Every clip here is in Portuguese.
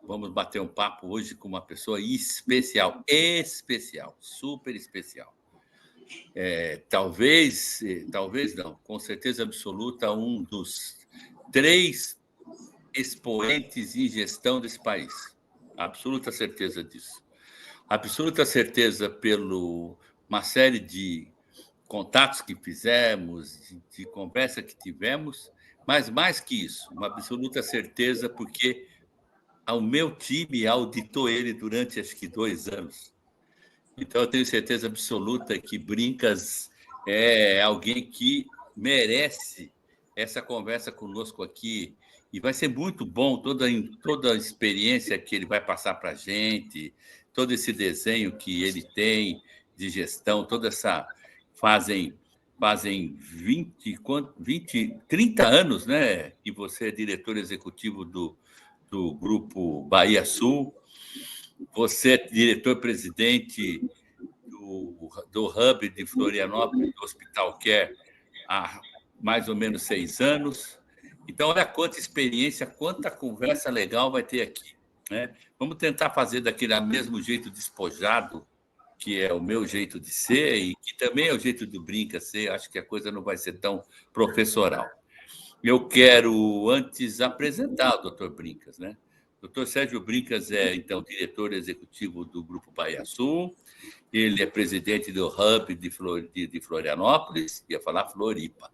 vamos bater um papo hoje com uma pessoa especial, super especial. Talvez não, com certeza absoluta, um dos 3 expoentes em gestão desse país. Absoluta certeza disso. Absoluta certeza pelo uma série de contatos que fizemos, de conversa que tivemos, mas mais que isso, uma absoluta certeza porque o meu time auditou ele durante, acho que, 2 anos. Então, eu tenho certeza absoluta que Brincas é alguém que merece essa conversa conosco aqui. E vai ser muito bom toda a experiência que ele vai passar para a gente, todo esse desenho que ele tem de gestão, toda essa. Fazem 30 anos, né, que você é diretor executivo do Grupo Bahia Sul. Você é diretor-presidente do Hub de Florianópolis, do Hospital Care, há mais ou menos 6 anos. Então, olha quanta experiência, quanta conversa legal vai ter aqui, né? Vamos tentar fazer daquele mesmo jeito despojado, que é o meu jeito de ser, e que também é o jeito do Brinca ser. Acho que a coisa não vai ser tão professoral. Eu quero, antes, apresentar o doutor Brincas, né? O doutor Sérgio Brincas é, então, diretor executivo do Grupo Bahia Sul, ele é presidente do Hub de Florianópolis, ia falar Floripa.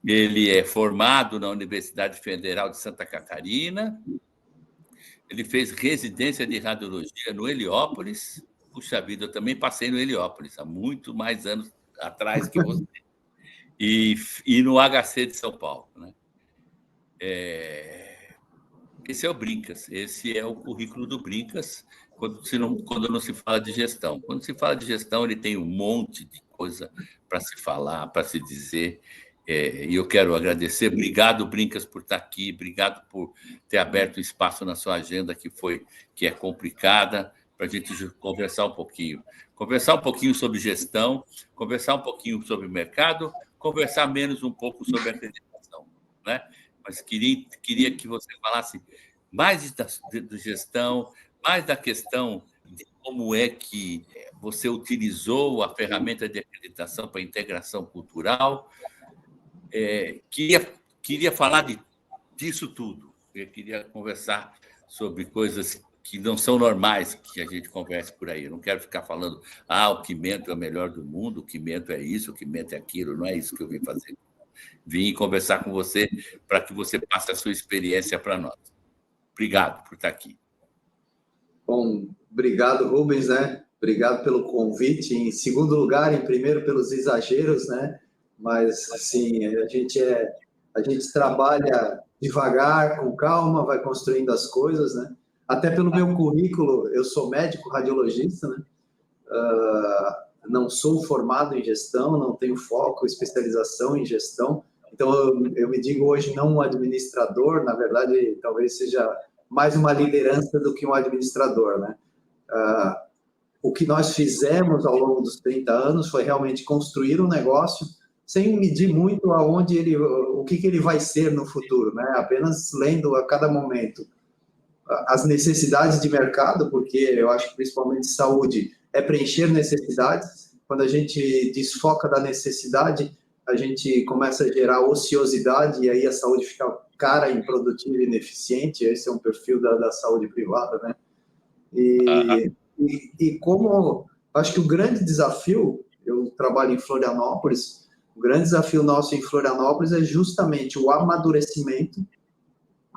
Ele é formado na Universidade Federal de Santa Catarina, ele fez residência de radiologia no Heliópolis. Puxa vida, eu também passei no Heliópolis, há muito mais anos atrás que você. E no HC de São Paulo, né? Esse é o Brincas, esse é o currículo do Brincas, quando não se fala de gestão. Quando se fala de gestão, ele tem um monte de coisa para se falar, para se dizer, e eu quero agradecer. Obrigado, Brincas, por estar aqui, obrigado por ter aberto espaço na sua agenda, que é complicada, para a gente conversar um pouquinho. Conversar um pouquinho sobre gestão, conversar um pouquinho sobre mercado, conversar menos um pouco sobre acreditação, né? Mas queria que você falasse mais da gestão, mais da questão de como é que você utilizou a ferramenta de acreditação para a integração cultural. Queria falar disso tudo. Eu queria conversar sobre coisas que não são normais que a gente converse por aí. Eu não quero ficar falando, o Quimento é o melhor do mundo, o Quimento é isso, o Quimento é aquilo. Não é isso que eu vim fazer. Vim conversar com você para que você passe a sua experiência para nós. Obrigado por estar aqui. Bom, obrigado, Rubens, né? Obrigado pelo convite. Em segundo lugar, em primeiro, pelos exageros, né? Mas, assim, a gente trabalha devagar, com calma, vai construindo as coisas, né? Até pelo meu currículo, eu sou médico radiologista, né? Não sou formado em gestão, não tenho foco, especialização em gestão. Então, eu me digo hoje não um administrador, na verdade, talvez seja mais uma liderança do que um administrador, né? O que nós fizemos ao longo dos 30 anos foi realmente construir um negócio sem medir muito o que ele vai ser no futuro, né? Apenas lendo a cada momento as necessidades de mercado, porque eu acho que principalmente saúde é preencher necessidades. Quando a gente desfoca da necessidade, a gente começa a gerar ociosidade e aí a saúde fica cara, improdutiva e ineficiente. Esse é um perfil da saúde privada, né? E como acho que o grande desafio, eu trabalho em Florianópolis, o grande desafio nosso em Florianópolis é justamente o amadurecimento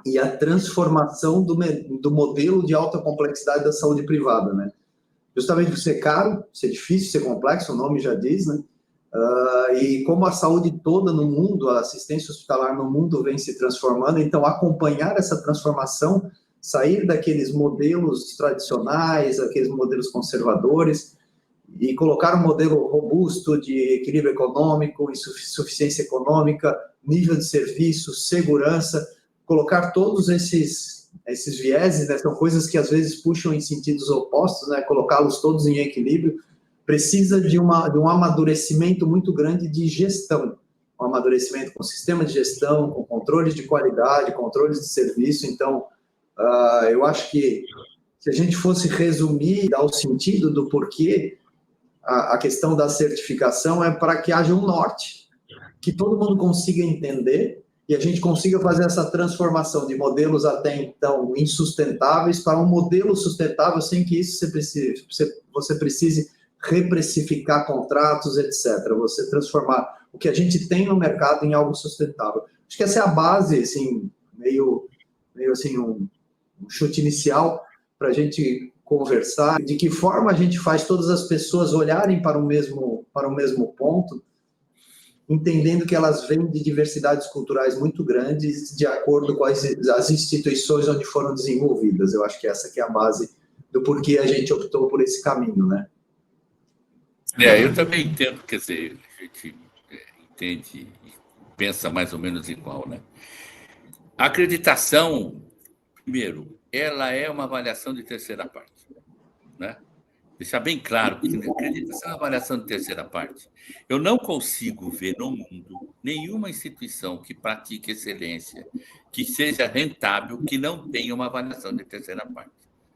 e a transformação do modelo de alta complexidade da saúde privada, né? Justamente por ser caro, ser difícil, ser complexo, o nome já diz, né? E como a saúde toda no mundo, a assistência hospitalar no mundo vem se transformando, então acompanhar essa transformação, sair daqueles modelos tradicionais, aqueles modelos conservadores, e colocar um modelo robusto de equilíbrio econômico, suficiência econômica, nível de serviço, segurança, colocar todos esses vieses, né, são coisas que às vezes puxam em sentidos opostos, né, colocá-los todos em equilíbrio, precisa de um amadurecimento muito grande de gestão, um amadurecimento com sistema de gestão, com controles de qualidade, controles de serviço. Então, Eu acho que se a gente fosse resumir, dar o sentido do porquê, a questão da certificação é para que haja um norte, que todo mundo consiga entender e a gente consiga fazer essa transformação de modelos até então insustentáveis para um modelo sustentável sem que isso você precise reprecificar contratos, etc. Você transformar o que a gente tem no mercado em algo sustentável. Acho que essa é a base, assim, meio assim, um chute inicial para a gente conversar, de que forma a gente faz todas as pessoas olharem para o mesmo ponto, entendendo que elas vêm de diversidades culturais muito grandes, de acordo com as instituições onde foram desenvolvidas. Eu acho que essa que é a base do porquê a gente optou por esse caminho, né? Eu também entendo, quer dizer, a gente entende e pensa mais ou menos igual, né? A acreditação, primeiro, ela é uma avaliação de terceira parte, né? Deixar bem claro que acreditação é uma avaliação de terceira parte. Eu não consigo ver no mundo nenhuma instituição que pratique excelência, que seja rentável, que não tenha uma avaliação de terceira parte.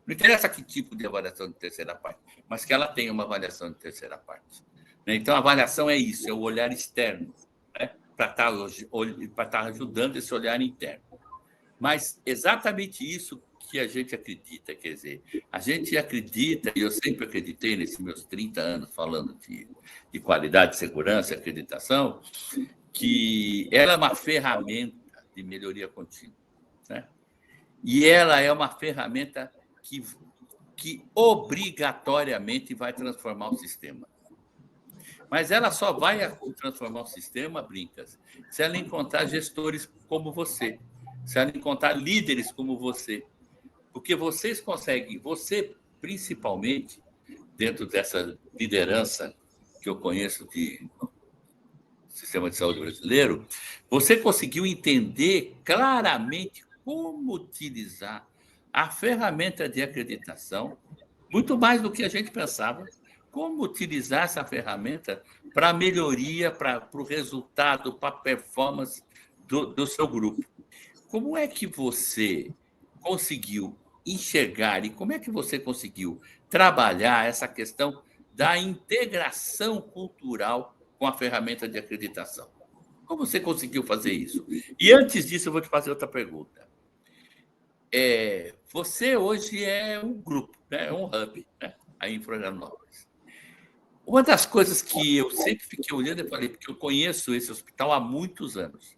Não interessa que tipo de avaliação de terceira parte, mas que ela tenha uma avaliação de terceira parte. Então, a avaliação é isso, é o olhar externo, né? Para estar ajudando esse olhar interno. Mas exatamente isso que a gente acredita, quer dizer, a gente acredita, e eu sempre acreditei nesses meus 30 anos falando de qualidade, segurança e acreditação, que ela é uma ferramenta de melhoria contínua, né? E ela é uma ferramenta que obrigatoriamente vai transformar o sistema. Mas ela só vai transformar o sistema, Brincas, se ela encontrar gestores como você, se ela encontrar líderes como você. Porque vocês conseguem, você principalmente, dentro dessa liderança que eu conheço do sistema de saúde brasileiro, você conseguiu entender claramente como utilizar a ferramenta de acreditação, muito mais do que a gente pensava, como utilizar essa ferramenta para a melhoria, para o resultado, para a performance do seu grupo. Como é que você conseguiu enxergar e como é que você conseguiu trabalhar essa questão da integração cultural com a ferramenta de acreditação? Como você conseguiu fazer isso? E antes disso, eu vou te fazer outra pergunta. Você hoje é um grupo, né? É um hub, né? Aí em Florianópolis. Uma das coisas que eu sempre fiquei olhando e falei, porque eu conheço esse hospital há muitos anos,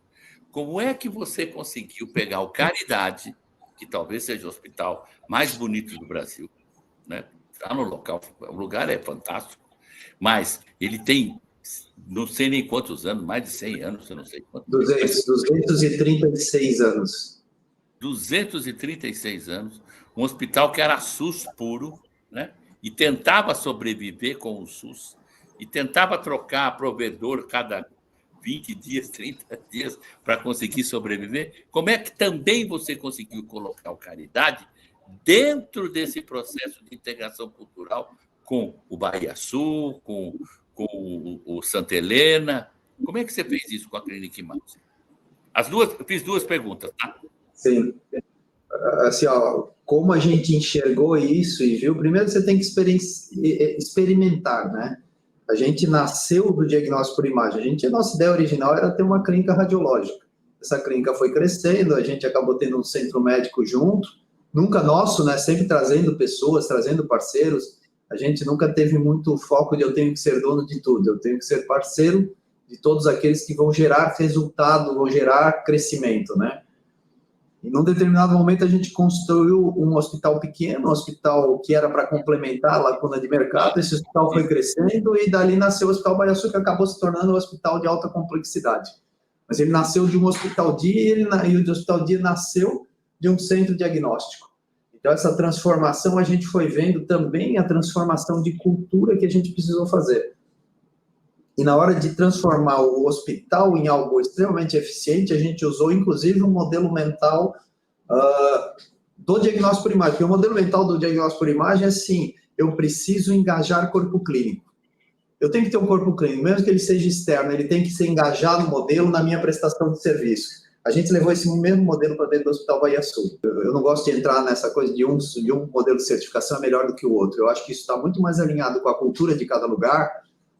como é que você conseguiu pegar o Caridade, que talvez seja o hospital mais bonito do Brasil, né? Está no local, o lugar é fantástico, mas ele tem, não sei nem quantos anos, mais de 100 anos, eu não sei quantos. 236 anos. 236 anos, um hospital que era SUS puro, né? E tentava sobreviver com o SUS, e tentava trocar provedor cada 20 dias, 30 dias, para conseguir sobreviver. Como é que também você conseguiu colocar o Caridade dentro desse processo de integração cultural com o Bahia Sul, com o Santa Helena? Como é que você fez isso com a Clínica Imagens? Eu fiz duas perguntas, tá? Sim. Assim, como a gente enxergou isso e viu, primeiro você tem que experimentar, né? A gente nasceu do diagnóstico por imagem. A nossa ideia original era ter uma clínica radiológica. Essa clínica foi crescendo, a gente acabou tendo um centro médico junto, nunca nosso, né? Sempre trazendo pessoas, trazendo parceiros. A gente nunca teve muito foco de eu tenho que ser dono de tudo, eu tenho que ser parceiro de todos aqueles que vão gerar resultado, vão gerar crescimento, né? E num determinado momento a gente construiu um hospital pequeno, um hospital que era para complementar a lacuna de mercado. Esse hospital foi crescendo e dali nasceu o Hospital Bahia Sul, que acabou se tornando um hospital de alta complexidade. Mas ele nasceu de um hospital dia e o hospital dia nasceu de um centro diagnóstico. Então essa transformação a gente foi vendo também a transformação de cultura que a gente precisou fazer. E na hora de transformar o hospital em algo extremamente eficiente, a gente usou, inclusive, um modelo mental do diagnóstico por imagem. Porque o modelo mental do diagnóstico por imagem é assim, eu preciso engajar corpo clínico. Eu tenho que ter um corpo clínico, mesmo que ele seja externo, ele tem que ser engajado no modelo na minha prestação de serviço. A gente levou esse mesmo modelo para dentro do Hospital Bahia Sul. Eu não gosto de entrar nessa coisa de um modelo de certificação é melhor do que o outro. Eu acho que isso está muito mais alinhado com a cultura de cada lugar.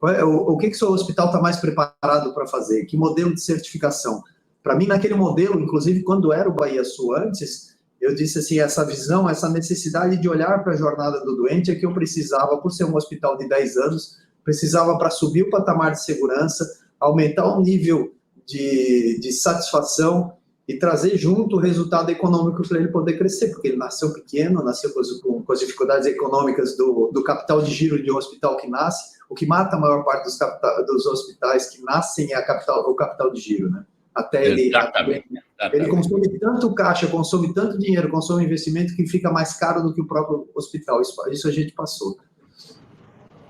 O que o seu hospital está mais preparado para fazer? Que modelo de certificação? Para mim, naquele modelo, inclusive quando era o Bahia Sul antes, eu disse assim, essa visão, essa necessidade de olhar para a jornada do doente é que eu precisava, por ser um hospital de 10 anos, precisava para subir o patamar de segurança, aumentar o nível de satisfação e trazer junto o resultado econômico para ele poder crescer, porque ele nasceu pequeno, nasceu com as dificuldades econômicas do capital de giro de um hospital que nasce. O que mata a maior parte dos hospitais que nascem é o capital de giro, né? Exatamente. Ele consome tanto caixa, consome tanto dinheiro, consome investimento que fica mais caro do que o próprio hospital. Isso a gente passou.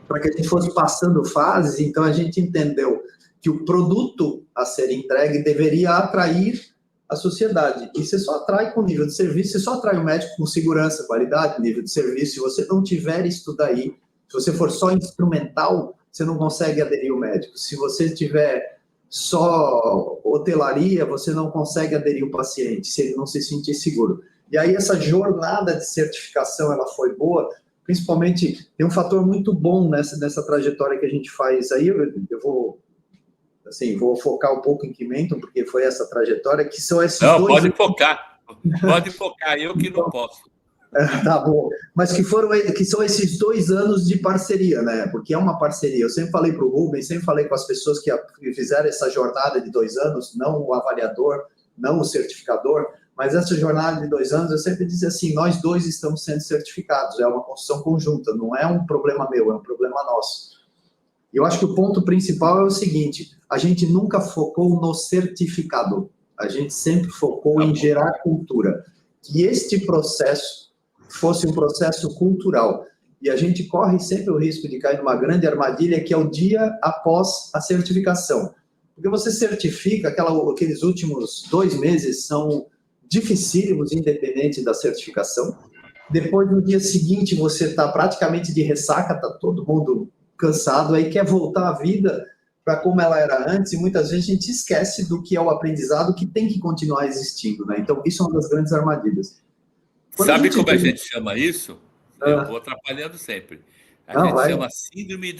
Para que a gente fosse passando fases, então a gente entendeu que o produto a ser entregue deveria atrair a sociedade. E você só atrai com nível de serviço, você só atrai o médico com segurança, qualidade, nível de serviço. Se você não tiver isso daí, se você for só instrumental, você não consegue aderir ao médico. Se você tiver só hotelaria, você não consegue aderir ao paciente, se ele não se sentir seguro. E aí essa jornada de certificação, ela foi boa, principalmente, tem um fator muito bom nessa trajetória que a gente faz aí, eu vou focar um pouco em Quimenton, porque foi essa trajetória, que são esses Não, dois... pode focar, eu que não posso. Tá bom, mas que são esses 2 anos de parceria, né? Porque é uma parceria. Eu sempre falei para o Rubens, sempre falei com as pessoas que fizeram essa jornada de 2 anos, não o avaliador, não o certificador, mas essa jornada de 2 anos, eu sempre dizia assim, nós dois estamos sendo certificados, é uma construção conjunta, não é um problema meu, é um problema nosso. E eu acho que o ponto principal é o seguinte, a gente nunca focou no certificado, a gente sempre focou em gerar cultura. Que este processo fosse um processo cultural. E a gente corre sempre o risco de cair numa grande armadilha, que é o dia após a certificação. Porque você certifica, aqueles últimos 2 meses são dificílimos, independente da certificação. Depois, no dia seguinte, você está praticamente de ressaca, está todo mundo cansado, aí quer voltar à vida para como ela era antes, e muitas vezes a gente esquece do que é o aprendizado que tem que continuar existindo, né? Então, isso é uma das grandes armadilhas. Sabe como a gente chama isso? Eu vou atrapalhando sempre. A gente chama síndrome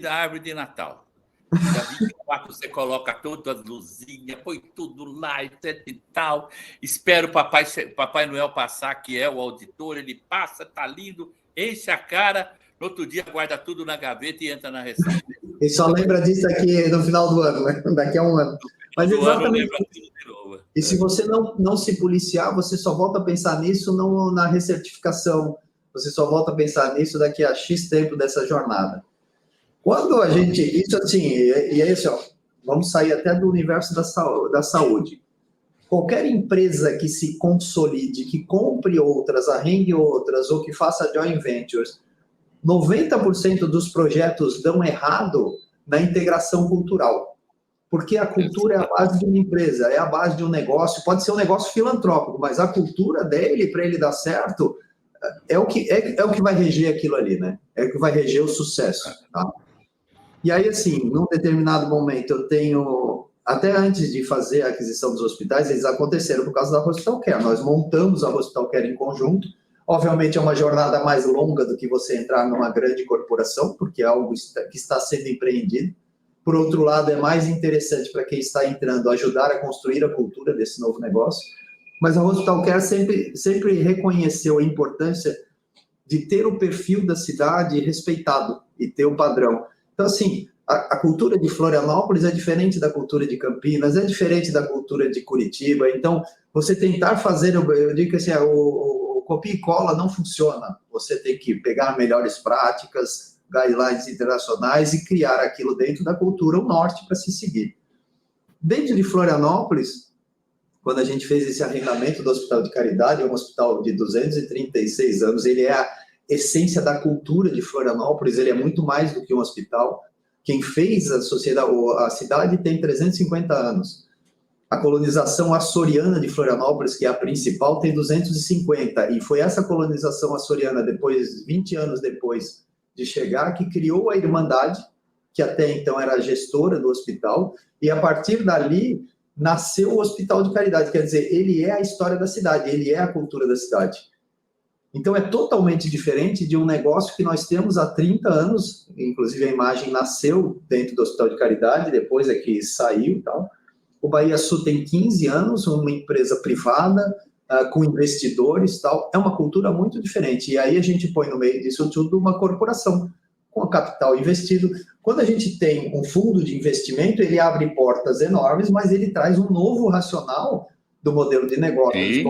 da árvore de Natal. Dia 24 você coloca todas as luzinhas, põe tudo lá e tal. Espera o Papai Noel passar, que é o auditor, ele passa, tá lindo, enche a cara, no outro dia guarda tudo na gaveta e entra na ressaca. E só lembra disso aqui no final do ano, né? Daqui a um ano. Mas exatamente. E se você não se policiar, você só volta a pensar nisso na recertificação. Você só volta a pensar nisso daqui a X tempo dessa jornada. Quando a gente... Isso assim, e é isso, ó, vamos sair até do universo da saúde. Qualquer empresa que se consolide, que compre outras, arrende outras, ou que faça joint ventures, 90% dos projetos dão errado na integração cultural. Porque a cultura é a base de uma empresa, é a base de um negócio, pode ser um negócio filantrópico, mas a cultura dele, para ele dar certo, é o que vai reger aquilo ali, né? É o que vai reger o sucesso, tá? E aí, assim, num determinado momento, eu tenho... Até antes de fazer a aquisição dos hospitais, eles aconteceram por causa da Hospital Care. Nós montamos a Hospital Care em conjunto. Obviamente, é uma jornada mais longa do que você entrar numa grande corporação, porque é algo que está sendo empreendido. Por outro lado, é mais interessante para quem está entrando ajudar a construir a cultura desse novo negócio. Mas a Hospital Care sempre reconheceu a importância de ter o perfil da cidade respeitado e ter um padrão. Então, assim, a cultura de Florianópolis é diferente da cultura de Campinas, é diferente da cultura de Curitiba. Então, você tentar fazer, eu digo que assim, o copia e cola não funciona. Você tem que pegar melhores práticas, guidelines internacionais e criar aquilo dentro da cultura, o norte para se seguir. Dentro de Florianópolis, quando a gente fez esse arrendamento do Hospital de Caridade, é um hospital de 236 anos, ele é a essência da cultura de Florianópolis, ele é muito mais do que um hospital. Quem fez a cidade tem 350 anos. A colonização açoriana de Florianópolis, que é a principal, tem 250. E foi essa colonização açoriana, 20 anos depois de chegar, que criou a Irmandade, que até então era a gestora do hospital, e a partir dali nasceu o Hospital de Caridade, quer dizer, ele é a história da cidade, ele é a cultura da cidade. Então, é totalmente diferente de um negócio que nós temos há 30 anos, inclusive a imagem nasceu dentro do Hospital de Caridade, depois é que saiu e tal. O Bahia Sul tem 15 anos, uma empresa privada, com investidores e tal. É uma cultura muito diferente. E aí a gente põe no meio disso tudo uma corporação, com o capital investido. Quando a gente tem um fundo de investimento, ele abre portas enormes, mas ele traz um novo racional do modelo de negócios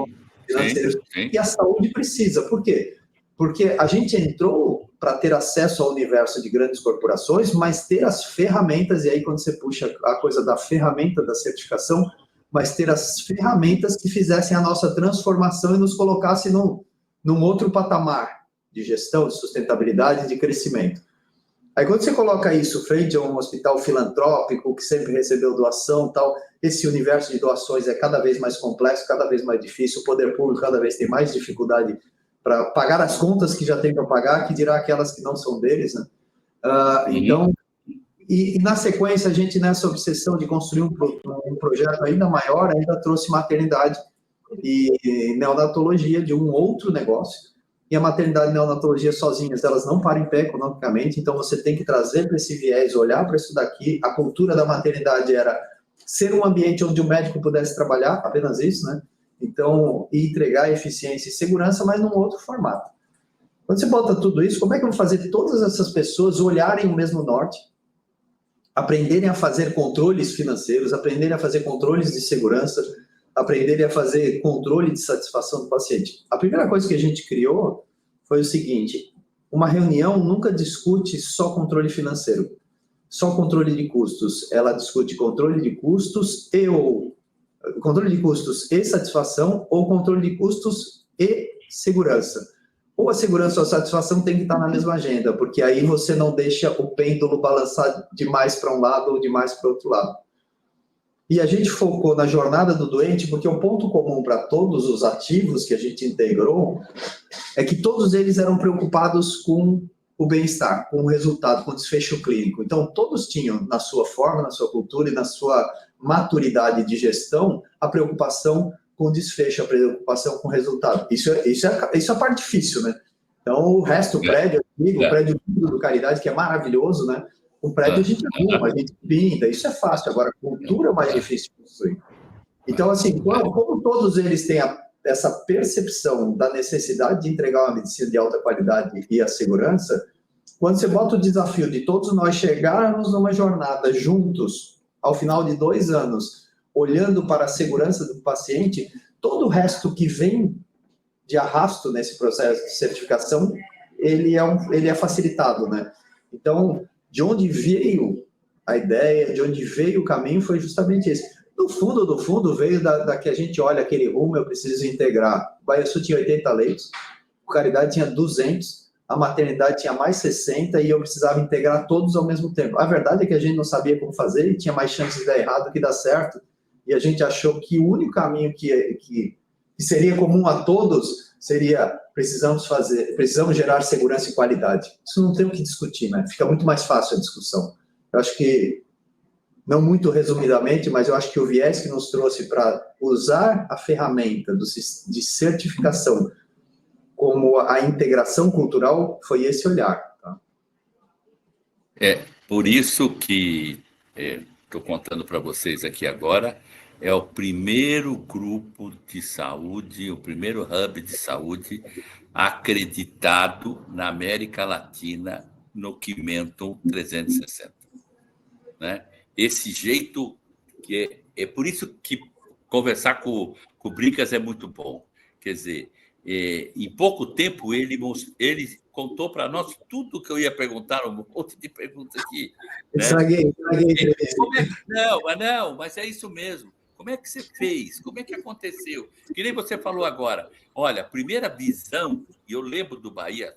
financeiros que a saúde precisa. Por quê? Porque a gente entrou para ter acesso ao universo de grandes corporações, mas ter as ferramentas, e aí quando você puxa a coisa da ferramenta da certificação, mas ter as ferramentas que fizessem a nossa transformação e nos colocassem num outro patamar de gestão, de sustentabilidade e de crescimento. Aí quando você coloca isso frente a um hospital filantrópico, que sempre recebeu doação tal, esse universo de doações é cada vez mais complexo, cada vez mais difícil, o poder público cada vez tem mais dificuldade para pagar as contas que já tem para pagar, que dirá aquelas que não são deles, né? Então, e na sequência, a gente, nessa obsessão de construir um projeto ainda maior, ainda trouxe maternidade e neonatologia de um outro negócio. E a maternidade e neonatologia sozinhas, elas não param em pé economicamente, então você tem que trazer para esse viés, olhar para isso daqui. A cultura da maternidade era ser um ambiente onde o médico pudesse trabalhar, apenas isso, né? Então, e entregar eficiência e segurança, mas num outro formato. Quando você bota tudo isso, como é que eu vou fazer todas essas pessoas olharem o mesmo norte, aprenderem a fazer controles financeiros, aprenderem a fazer controles de segurança, aprenderem a fazer controle de satisfação do paciente? A primeira coisa que a gente criou foi o seguinte: uma reunião nunca discute só controle financeiro, só controle de custos. Ela discute controle de custos controle de custos e satisfação, ou controle de custos e segurança. Ou a segurança ou a satisfação tem que estar na mesma agenda, porque aí você não deixa o pêndulo balançar demais para um lado ou demais para o outro lado. E a gente focou na jornada do doente, porque o ponto comum para todos os ativos que a gente integrou é que todos eles eram preocupados com o bem-estar, com o resultado, com o desfecho clínico. Então, todos tinham, na sua forma, na sua cultura e na sua maturidade de gestão, a preocupação com o desfecho, a preocupação com o resultado. Isso é a parte difícil, né? Então, o resto, o prédio, o prédio do Caridade, que é maravilhoso, né? O prédio a gente arruma, a gente pinta, isso é fácil. Agora, a cultura é mais difícil de construir. Então, assim, como todos eles têm essa percepção da necessidade de entregar uma medicina de alta qualidade e a segurança, quando você bota o desafio de todos nós chegarmos numa jornada juntos, ao final de 2 anos, olhando para a segurança do paciente, todo o resto que vem de arrasto nesse processo de certificação, ele é facilitado, né? Então, de onde veio a ideia, de onde veio o caminho, foi justamente esse. No fundo, veio da que a gente olha aquele rumo, eu preciso integrar. O Bahia Sul tinha 80 leitos, o Caridade tinha 200, a maternidade tinha mais 60 e eu precisava integrar todos ao mesmo tempo. A verdade é que a gente não sabia como fazer e tinha mais chances de dar errado que dar certo. E a gente achou que o único caminho que seria comum a todos seria precisamos gerar segurança e qualidade. Isso não tem o que discutir, né? Fica muito mais fácil a discussão. Eu acho que, não muito resumidamente, mas eu acho que o viés que nos trouxe para usar a ferramenta de certificação como a integração cultural foi esse olhar. Tá? Por isso que estou contando para vocês aqui agora, é o primeiro grupo de saúde, o primeiro hub de saúde acreditado na América Latina no Quimentum 360. Né? Esse jeito, é por isso que conversar com o Brincas é muito bom. Quer dizer, em pouco tempo ele contou para nós tudo que eu ia perguntar, um monte de perguntas aqui. Né? Estraguei. Não, mas é isso mesmo. Como é que você fez? Como é que aconteceu? Que nem você falou agora. Olha, a primeira visão, e eu lembro do Bahia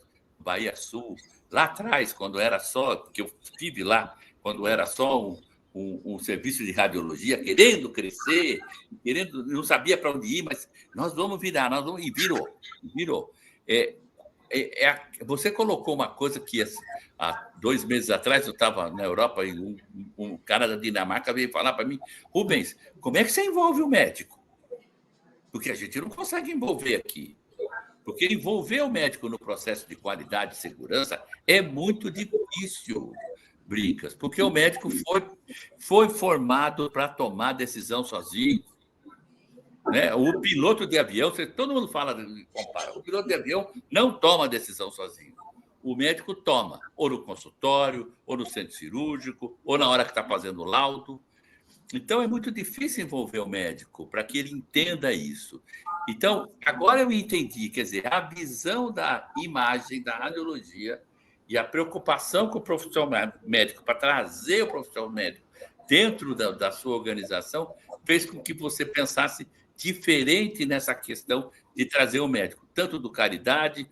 Sul, lá atrás, quando era só, que eu estive lá, quando era só um serviço de radiologia, querendo crescer, não sabia para onde ir, mas nós vamos virar, e virou. Você colocou uma coisa que há 2 meses atrás eu estava na Europa e um cara da Dinamarca veio falar para mim: Rubens, como é que você envolve o médico? Porque a gente não consegue envolver aqui. Porque envolver o médico no processo de qualidade e segurança é muito difícil, Brincas, porque o médico foi formado para tomar decisão sozinho. Né? O piloto de avião, todo mundo compara, o piloto de avião não toma decisão sozinho. O médico toma, ou no consultório, ou no centro cirúrgico, ou na hora que está fazendo o laudo. Então, é muito difícil envolver o médico para que ele entenda isso. Então, agora eu entendi, quer dizer, a visão da imagem, da radiologia e a preocupação com o profissional médico para trazer o profissional médico dentro da sua organização fez com que você pensasse diferente nessa questão de trazer o médico, tanto do caridade,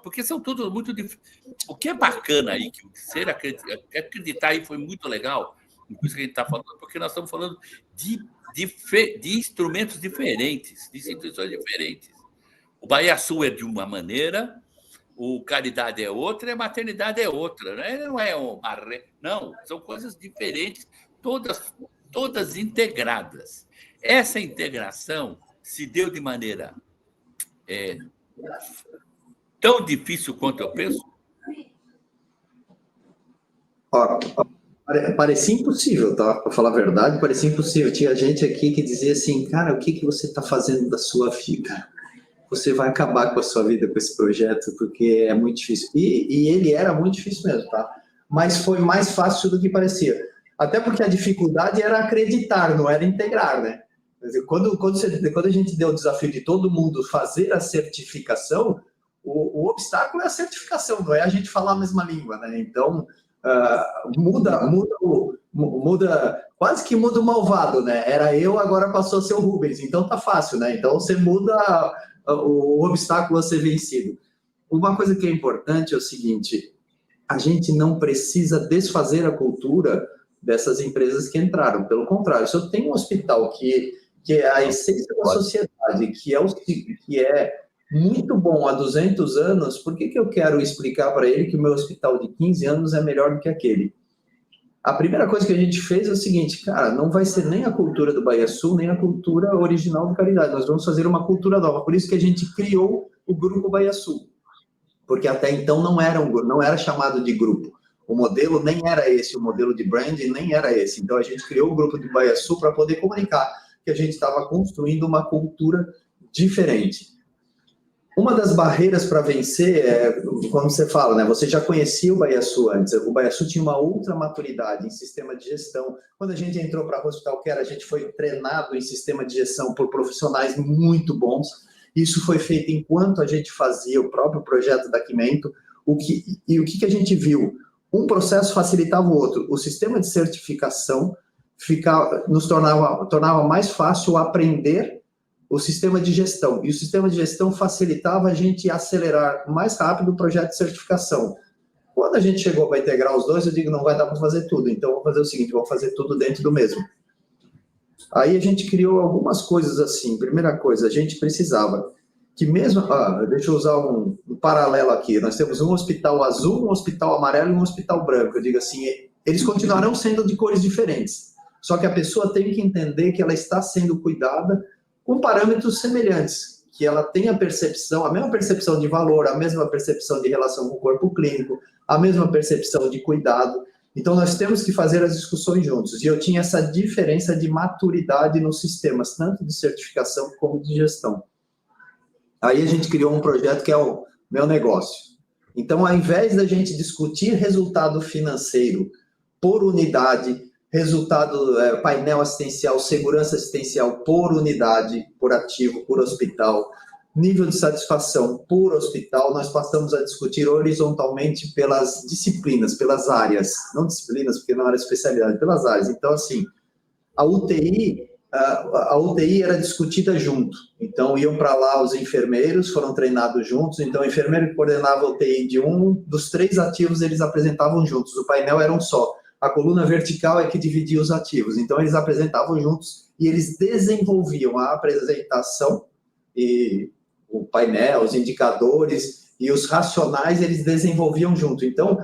porque são tudo muito diferentes. O que é bacana aí, que ser acreditar aí foi muito legal, isso que a gente está falando, porque nós estamos falando de instrumentos diferentes, de instituições diferentes. O Bahia Sul é de uma maneira, o caridade é outra, e a maternidade é outra. Né? Não é não, são coisas diferentes, todas integradas. Essa integração se deu de maneira tão difícil quanto eu penso? Parecia impossível, tá? Para falar a verdade, parecia impossível. Tinha gente aqui que dizia assim, cara, o que você está fazendo da sua vida? Você vai acabar com a sua vida com esse projeto, porque é muito difícil. E ele era muito difícil mesmo, tá? Mas foi mais fácil do que parecia. Até porque a dificuldade era acreditar, não era integrar, né? Quando a gente deu o desafio de todo mundo fazer a certificação, o obstáculo é a certificação, não é a gente falar a mesma língua, né? Então, quase que muda o malvado, né? Era eu, agora passou a ser o Rubens, então tá fácil, né? Então você muda o obstáculo a ser vencido. Uma coisa que é importante é o seguinte: a gente não precisa desfazer a cultura dessas empresas que entraram. Pelo contrário, se eu tenho um hospital que é a essência da sociedade, que é muito bom há 200 anos, por que eu quero explicar para ele que o meu hospital de 15 anos é melhor do que aquele? A primeira coisa que a gente fez é o seguinte, cara, não vai ser nem a cultura do Bahia Sul, nem a cultura original do Caridade, nós vamos fazer uma cultura nova, por isso que a gente criou o Grupo Bahia Sul, porque até então não era chamado de grupo, o modelo nem era esse, o modelo de branding nem era esse, então a gente criou o Grupo de Bahia Sul para poder comunicar que a gente estava construindo uma cultura diferente. Uma das barreiras para vencer é, como você fala, né? Você já conhecia o Bahia Sul antes. O Bahia Sul tinha uma outra maturidade em sistema de gestão. Quando a gente entrou para a Hospital Care, a gente foi treinado em sistema de gestão por profissionais muito bons. Isso foi feito enquanto a gente fazia o próprio projeto da Quimento. O que a gente viu? Um processo facilitava o outro. O sistema de certificação nos tornava mais fácil aprender o sistema de gestão. E o sistema de gestão facilitava a gente acelerar mais rápido o projeto de certificação. Quando a gente chegou para integrar os dois, eu digo, não vai dar para fazer tudo. Então, vamos fazer o seguinte, vamos fazer tudo dentro do mesmo. Aí a gente criou algumas coisas assim. Primeira coisa, a gente precisava que mesmo... deixa eu usar um paralelo aqui. Nós temos um hospital azul, um hospital amarelo e um hospital branco. Eu digo assim, eles continuarão sendo de cores diferentes. Só que a pessoa tem que entender que ela está sendo cuidada com parâmetros semelhantes, que ela tenha a mesma percepção de valor, a mesma percepção de relação com o corpo clínico, a mesma percepção de cuidado. Então, nós temos que fazer as discussões juntos. E eu tinha essa diferença de maturidade nos sistemas, tanto de certificação como de gestão. Aí a gente criou um projeto que é o Meu Negócio. Então, ao invés da gente discutir resultado financeiro por unidade, resultado, painel assistencial, segurança assistencial por unidade, por ativo, por hospital, nível de satisfação por hospital, nós passamos a discutir horizontalmente pelas disciplinas, pelas áreas, não disciplinas, porque não era especialidade, pelas áreas. Então, assim, a UTI era discutida junto. Então, iam para lá os enfermeiros, foram treinados juntos. Então, o enfermeiro que coordenava a UTI de um dos 3 ativos, eles apresentavam juntos. O painel era um só. A coluna vertical é que dividia os ativos. Então, eles apresentavam juntos e eles desenvolviam a apresentação e o painel, os indicadores, e os racionais, eles desenvolviam junto. Então,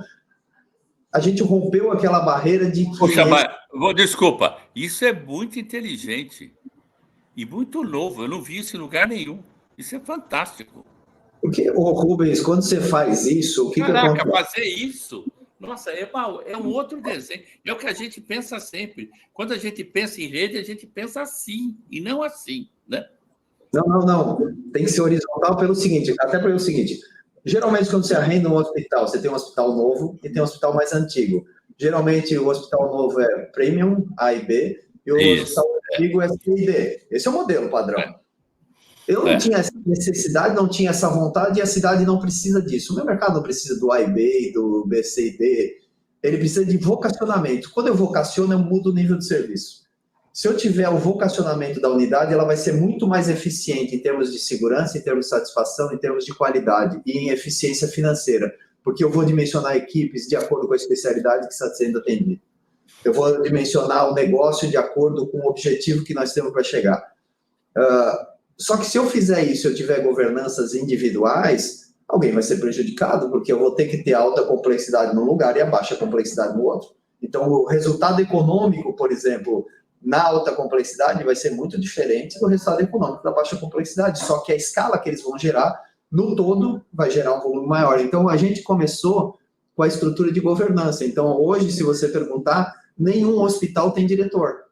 a gente rompeu aquela barreira de que... Poxa, desculpa, isso é muito inteligente e muito novo. Eu não vi isso em lugar nenhum. Isso é fantástico. Porque, Rubens, quando você faz isso, o que Caraca, acontece? fazer isso, nossa, é um outro desenho. É o que a gente pensa sempre. Quando a gente pensa em rede, a gente pensa assim, e não assim, né? Não. Tem que ser horizontal pelo seguinte, até pelo seguinte, geralmente quando você arrenda um hospital, você tem um hospital novo e tem um hospital mais antigo. Geralmente o hospital novo é Premium, A e B, e o hospital antigo é C e D. Esse é o modelo padrão. Eu não tinha essa necessidade, não tinha essa vontade, e a cidade não precisa disso. O meu mercado não precisa do A e B, e do B, C e D. Ele precisa de vocacionamento. Quando eu vocaciono, eu mudo o nível de serviço. Se eu tiver o vocacionamento da unidade, ela vai ser muito mais eficiente em termos de segurança, em termos de satisfação, em termos de qualidade e em eficiência financeira, porque eu vou dimensionar equipes de acordo com a especialidade que está sendo atendida. Eu vou dimensionar o negócio de acordo com o objetivo que nós temos para chegar. Só que se eu fizer isso, eu tiver governanças individuais, alguém vai ser prejudicado, porque eu vou ter que ter alta complexidade num lugar e a baixa complexidade no outro. Então, o resultado econômico, por exemplo, na alta complexidade vai ser muito diferente do resultado econômico da baixa complexidade, só que a escala que eles vão gerar, no todo, vai gerar um volume maior. Então, a gente começou com a estrutura de governança. Então, hoje, se você perguntar, nenhum hospital tem diretor,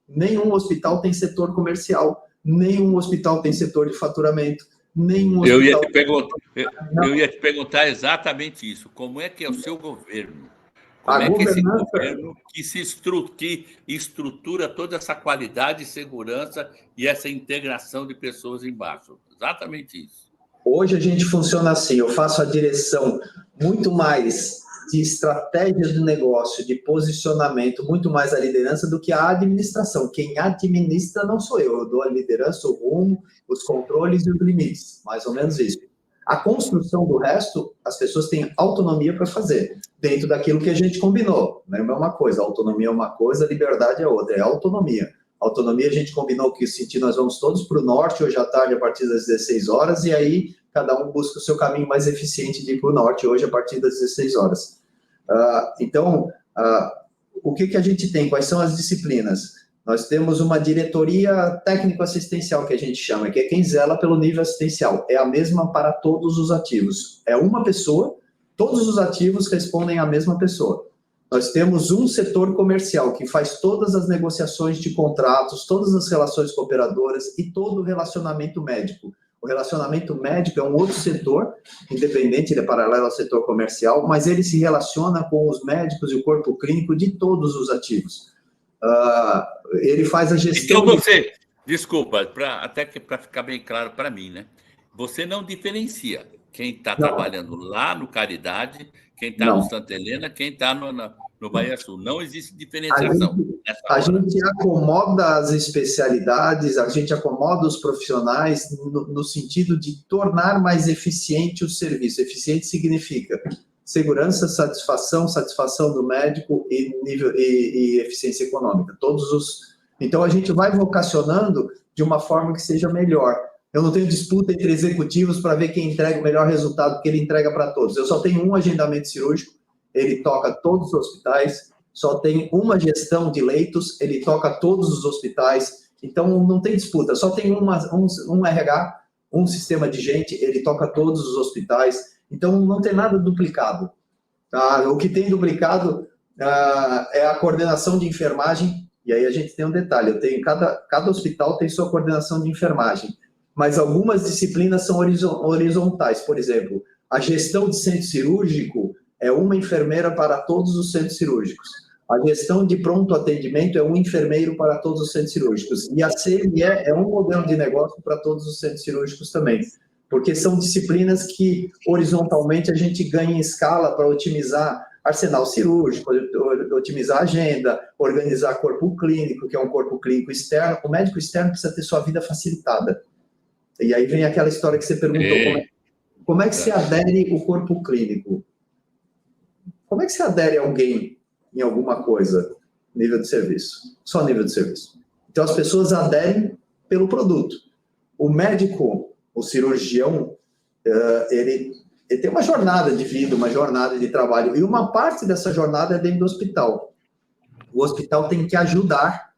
nenhum hospital tem setor comercial, nenhum hospital tem setor de faturamento, nenhum hospital... Eu ia te perguntar exatamente isso. Como é que é o seu governo? Como é que esse governo que estrutura toda essa qualidade, segurança e essa integração de pessoas embaixo? Exatamente isso. Hoje a gente funciona assim, eu faço a direção muito mais de estratégia de negócio, de posicionamento, muito mais a liderança do que a administração. Quem administra não sou eu dou a liderança, o rumo, os controles e os limites, mais ou menos isso. A construção do resto, as pessoas têm autonomia para fazer, dentro daquilo que a gente combinou. Não é uma coisa, autonomia é uma coisa, liberdade é outra, é autonomia. Autonomia, a gente combinou que nós vamos todos para o norte, hoje à tarde, a partir das 16 horas, e aí cada um busca o seu caminho mais eficiente de ir para o norte, hoje, a partir das 16 horas. O que a gente tem? Quais são as disciplinas? Nós temos uma diretoria técnico-assistencial, que a gente chama, que é quem zela pelo nível assistencial. É a mesma para todos os ativos. É uma pessoa, todos os ativos respondem à mesma pessoa. Nós temos um setor comercial que faz todas as negociações de contratos, todas as relações com operadoras e todo o relacionamento médico. O relacionamento médico é um outro setor, independente, ele é paralelo ao setor comercial, mas ele se relaciona com os médicos e o corpo clínico de todos os ativos. Ele faz a gestão... Então você, desculpa, até que para ficar bem claro para mim, né? Você não diferencia quem está trabalhando lá no Caridade, quem está no Santa Helena, quem está no Bahia Sul. Não existe diferenciação. A gente acomoda as especialidades, a gente acomoda os profissionais no sentido de tornar mais eficiente o serviço. Eficiente significa segurança, satisfação do médico e eficiência econômica. Então, a gente vai vocacionando de uma forma que seja melhor. Eu não tenho disputa entre executivos para ver quem entrega o melhor resultado, que ele entrega para todos. Eu só tenho um agendamento cirúrgico, ele toca todos os hospitais, só tem uma gestão de leitos, ele toca todos os hospitais, então não tem disputa, só tem um RH, um sistema de gente, ele toca todos os hospitais, então não tem nada duplicado. O que tem duplicado é a coordenação de enfermagem, e aí a gente tem um detalhe, cada hospital tem sua coordenação de enfermagem, mas algumas disciplinas são horizontais, por exemplo, a gestão de centro cirúrgico é uma enfermeira para todos os centros cirúrgicos. A gestão de pronto atendimento é um enfermeiro para todos os centros cirúrgicos. E a CME é um modelo de negócio para todos os centros cirúrgicos também. Porque são disciplinas que, horizontalmente, a gente ganha em escala para otimizar arsenal cirúrgico, otimizar a agenda, organizar corpo clínico, que é um corpo clínico externo. O médico externo precisa ter sua vida facilitada. E aí vem aquela história que você perguntou, como é que se adere o corpo clínico? Como é que se adere alguém em alguma coisa? Nível de serviço. Só nível de serviço. Então, as pessoas aderem pelo produto. O médico, o cirurgião, ele ele tem uma jornada de vida, uma jornada de trabalho, e uma parte dessa jornada é dentro do hospital. O hospital tem que ajudar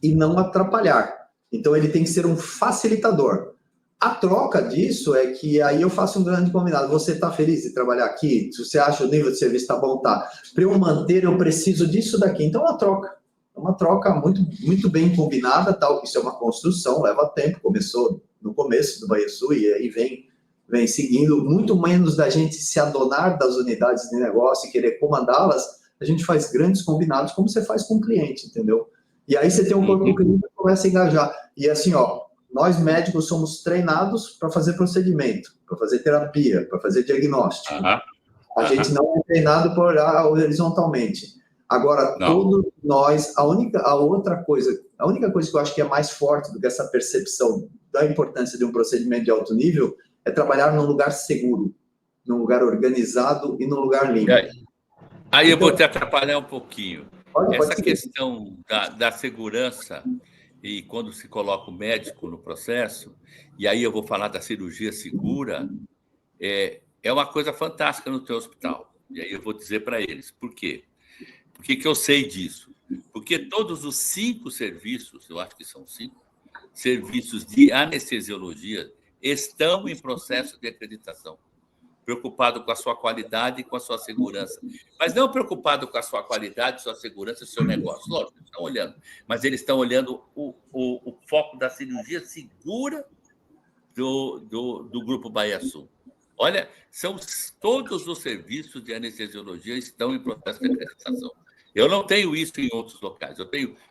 e não atrapalhar. Então, ele tem que ser um facilitador. A troca disso é que aí eu faço um grande combinado. Você está feliz de trabalhar aqui? Se você acha o nível de serviço está bom, tá. Para eu manter, eu preciso disso daqui. Então, é uma troca. É uma troca muito, muito bem combinada. Tal. Isso é uma construção, leva tempo. Começou no começo do BaiaSul e aí vem seguindo. Muito menos da gente se adonar das unidades de negócio e querer comandá-las, a gente faz grandes combinados, como você faz com o cliente, entendeu? E aí você tem um corpo clínico que começa a engajar. E assim, ó, nós médicos somos treinados para fazer procedimento, para fazer terapia, para fazer diagnóstico. A gente não é treinado para olhar horizontalmente. Agora, todos nós, a única coisa que eu acho que é mais forte do que essa percepção da importância de um procedimento de alto nível é trabalhar num lugar seguro, num lugar organizado e num lugar limpo. Aí eu vou te atrapalhar um pouquinho. Essa pode questão da segurança, e quando se coloca o médico no processo, e aí eu vou falar da cirurgia segura, é uma coisa fantástica no teu hospital. E aí eu vou dizer para eles. Por quê? Por que eu sei disso? Porque todos os 5 serviços, eu acho que são 5, serviços de anestesiologia estão em processo de acreditação. Preocupado com a sua qualidade e com a sua segurança. Mas não preocupado com a sua qualidade, sua segurança e seu negócio. Lógico, eles estão olhando. Mas eles estão olhando o foco da cirurgia segura do Grupo BaiaSul. Olha, todos os serviços de anestesiologia estão em processo de acreditação. Eu não tenho isso em outros locais.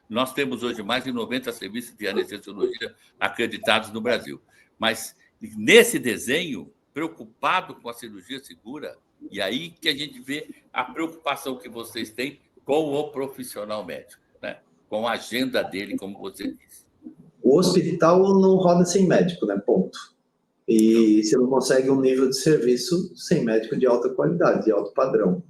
Nós temos hoje mais de 90 serviços de anestesiologia acreditados no Brasil. Mas nesse desenho, preocupado com a cirurgia segura, e aí que a gente vê a preocupação que vocês têm com o profissional médico, né? Com a agenda dele, como você disse. O hospital não roda sem médico, né? Ponto. E você não consegue um nível de serviço sem médico de alta qualidade, de alto padrão.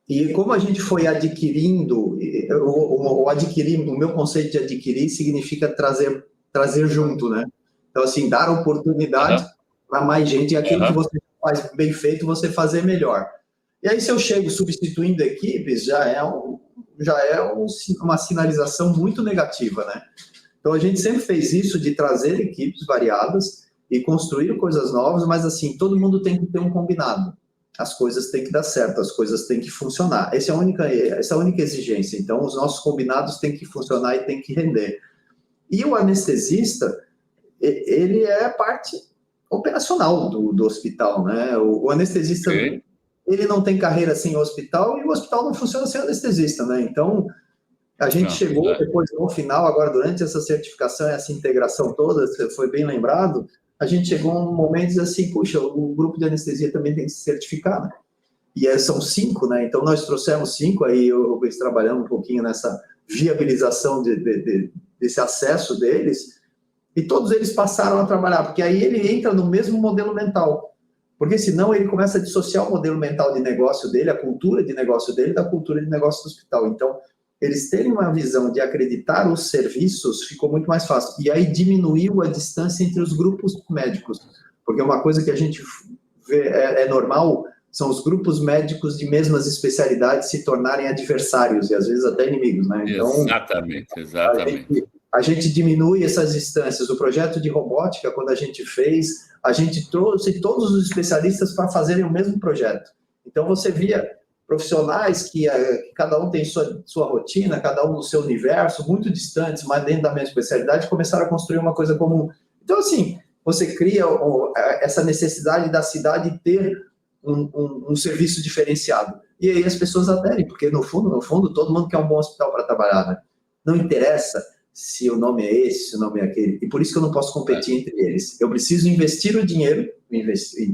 E como a gente foi adquirindo, o meu conceito de adquirir significa trazer junto, né? Então, assim, dar oportunidade para mais gente, e aquilo que você faz bem feito, você fazer melhor. E aí, se eu chego substituindo equipes, já é uma sinalização muito negativa, né? Então, a gente sempre fez isso de trazer equipes variadas e construir coisas novas, mas, assim, todo mundo tem que ter um combinado. As coisas têm que dar certo, as coisas têm que funcionar. Essa é a única exigência. Então, os nossos combinados têm que funcionar e têm que render. E o anestesista, ele é a parte operacional do hospital, né? O anestesista, ele não tem carreira sem o hospital e o hospital não funciona sem o anestesista, né? Então, a gente chegou depois, no final, agora durante essa certificação, essa integração toda, foi bem lembrado, a gente chegou a um momento de assim, puxa, o grupo de anestesia também tem que se certificar, né? E são 5, né? Então, nós trouxemos 5, aí eu trabalhando um pouquinho nessa viabilização desse acesso deles, e todos eles passaram a trabalhar, porque aí ele entra no mesmo modelo mental, porque senão ele começa a dissociar o modelo mental de negócio dele, a cultura de negócio dele, da cultura de negócio do hospital. Então, eles terem uma visão de acreditar os serviços ficou muito mais fácil. E aí diminuiu a distância entre os grupos médicos, porque uma coisa que a gente vê é normal são os grupos médicos de mesmas especialidades se tornarem adversários e às vezes até inimigos, né? Então, exatamente. A gente diminui essas distâncias. O projeto de robótica, quando a gente fez, a gente trouxe todos os especialistas para fazerem o mesmo projeto. Então, você via profissionais que cada um tem sua rotina, cada um no seu universo, muito distantes, mas dentro da mesma especialidade, começaram a construir uma coisa comum. Então, assim, você cria essa necessidade da cidade ter um serviço diferenciado. E aí as pessoas aderem, porque no fundo, todo mundo quer um bom hospital para trabalhar, né? Não interessa se o nome é esse, se o nome é aquele. E por isso que eu não posso competir entre eles. Eu preciso investir o dinheiro,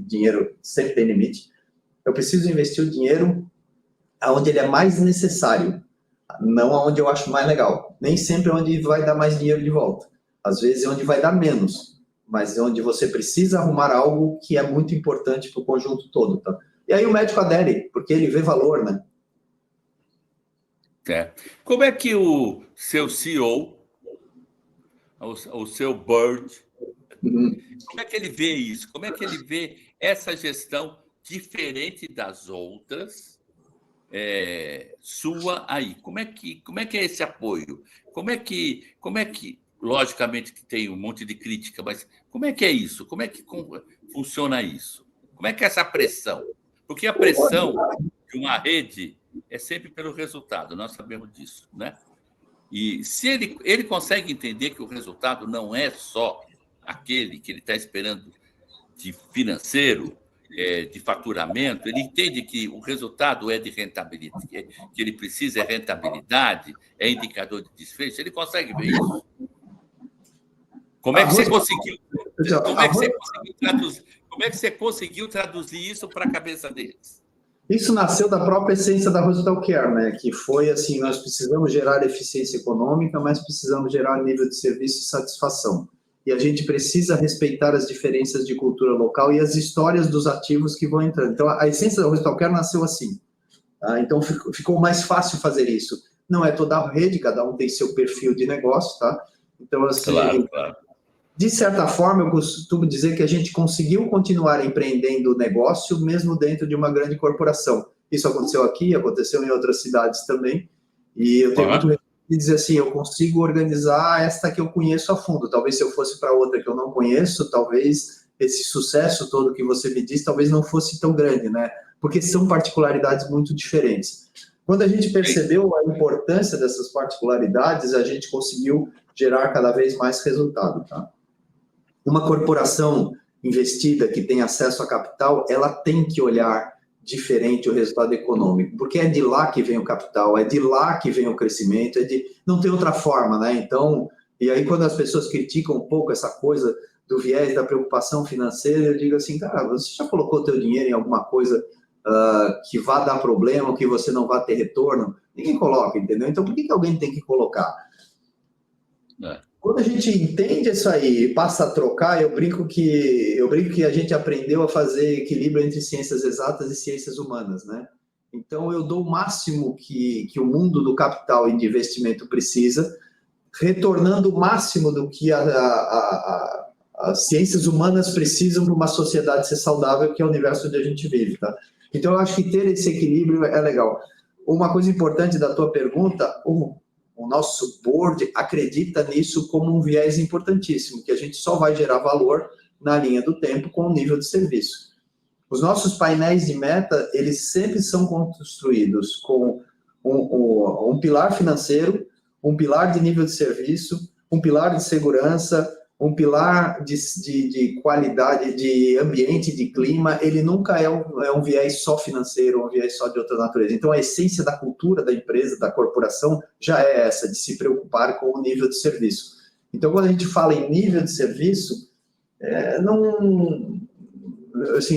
dinheiro sempre tem limite, eu preciso investir o dinheiro aonde ele é mais necessário, não aonde eu acho mais legal. Nem sempre é onde vai dar mais dinheiro de volta. Às vezes é onde vai dar menos, mas é onde você precisa arrumar algo que é muito importante para o conjunto todo. Tá? E aí o médico adere, porque ele vê valor, né? Como é que o seu CEO, o seu Bird, como é que ele vê isso? Como é que ele vê essa gestão diferente das outras sua aí? Como é que é esse apoio? Como é que, logicamente que tem um monte de crítica, mas como é que é isso? Como é que funciona isso? Como é que é essa pressão? Porque a pressão de uma rede é sempre pelo resultado, nós sabemos disso, né? E se ele consegue entender que o resultado não é só aquele que ele está esperando de financeiro, de faturamento, ele entende que o resultado é de rentabilidade, que ele precisa é rentabilidade, é indicador de desfecho, ele consegue ver isso? Como é que você conseguiu? Como é que você conseguiu traduzir isso para a cabeça deles? Isso nasceu da própria essência da Hospital Care, né? Que foi assim, nós precisamos gerar eficiência econômica, mas precisamos gerar nível de serviço e satisfação. E a gente precisa respeitar as diferenças de cultura local e as histórias dos ativos que vão entrando. Então, a essência da Hospital Care nasceu assim. Tá? Então, ficou mais fácil fazer isso. Não é toda a rede, cada um tem seu perfil de negócio, tá? Então, assim, claro. De certa forma, eu costumo dizer que a gente conseguiu continuar empreendendo o negócio mesmo dentro de uma grande corporação. Isso aconteceu aqui, aconteceu em outras cidades também, e eu tenho muito respeito de dizer assim, eu consigo organizar esta que eu conheço a fundo. Talvez se eu fosse para outra que eu não conheço, talvez esse sucesso todo que você me diz, talvez não fosse tão grande, né? Porque são particularidades muito diferentes. Quando a gente percebeu a importância dessas particularidades, a gente conseguiu gerar cada vez mais resultado, tá? Uma corporação investida que tem acesso a capital, ela tem que olhar diferente o resultado econômico, porque é de lá que vem o capital, é de lá que vem o crescimento, não tem outra forma, né? Então, e aí quando as pessoas criticam um pouco essa coisa do viés da preocupação financeira, eu digo assim, cara, você já colocou teu dinheiro em alguma coisa que vá dar problema, que você não vá ter retorno? Ninguém coloca, entendeu? Então, por que alguém tem que colocar? Quando a gente entende isso aí e passa a trocar, eu brinco que a gente aprendeu a fazer equilíbrio entre ciências exatas e ciências humanas, né? Então, eu dou o máximo que o mundo do capital e de investimento precisa, retornando o máximo do que as ciências humanas precisam para uma sociedade ser saudável, que é o universo onde a gente vive, tá? Então, eu acho que ter esse equilíbrio é legal. Uma coisa importante da tua pergunta, o nosso board acredita nisso como um viés importantíssimo, que a gente só vai gerar valor na linha do tempo com o nível de serviço. Os nossos painéis de meta, eles sempre são construídos com um pilar financeiro, um pilar de nível de serviço, um pilar de segurança, um pilar de qualidade, de ambiente, de clima. Ele nunca é um viés só financeiro, um viés só de outra natureza. Então, a essência da cultura da empresa, da corporação, já é essa, de se preocupar com o nível de serviço. Então, quando a gente fala em nível de serviço,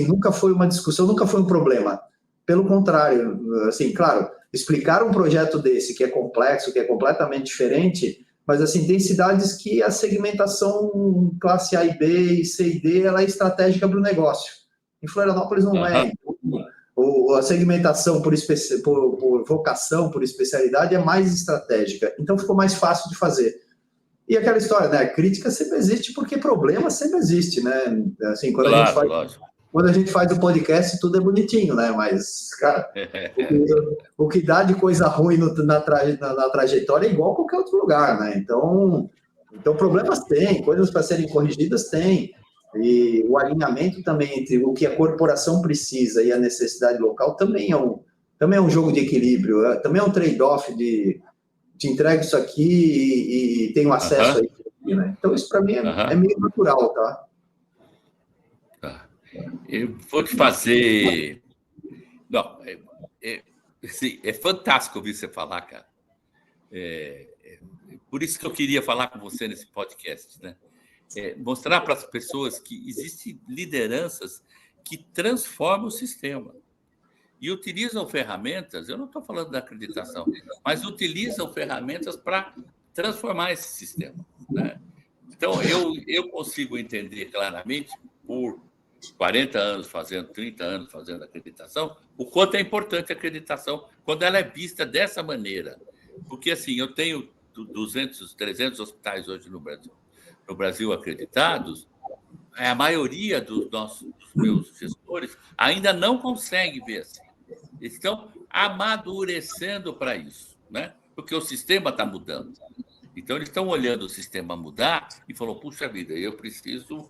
nunca foi uma discussão, nunca foi um problema. Pelo contrário, assim, claro, explicar um projeto desse, que é complexo, que é completamente diferente, mas, assim, tem cidades que a segmentação classe A e B, e C e D, ela é estratégica para o negócio. Em Florianópolis não é. A segmentação por vocação, por especialidade, é mais estratégica. Então, ficou mais fácil de fazer. E aquela história, né? A crítica sempre existe porque problema sempre existe, né? Assim, quando a gente faz o podcast, tudo é bonitinho, né? Mas, cara, o que dá de coisa ruim na trajetória é igual a qualquer outro lugar, né? Então problemas tem, coisas para serem corrigidas tem. E o alinhamento também entre o que a corporação precisa e a necessidade local também é um jogo de equilíbrio, também é um trade-off de te entrego isso aqui e tenho acesso a isso aqui, né? Então, isso para mim é meio natural, tá? Eu vou te fazer... Não, é fantástico ouvir você falar, cara. Por isso que eu queria falar com você nesse podcast, né? Mostrar para as pessoas que existem lideranças que transformam o sistema e utilizam ferramentas, eu não estou falando da acreditação, mas utilizam ferramentas para transformar esse sistema, né? Então, eu consigo entender claramente, por 40 anos fazendo, 30 anos fazendo acreditação, o quanto é importante a acreditação quando ela é vista dessa maneira. Porque, assim, eu tenho 200, 300 hospitais hoje no Brasil acreditados, a maioria dos meus gestores ainda não consegue ver assim. Eles estão amadurecendo para isso, né? Porque o sistema está mudando. Então, eles estão olhando o sistema mudar e falam, puxa vida, eu preciso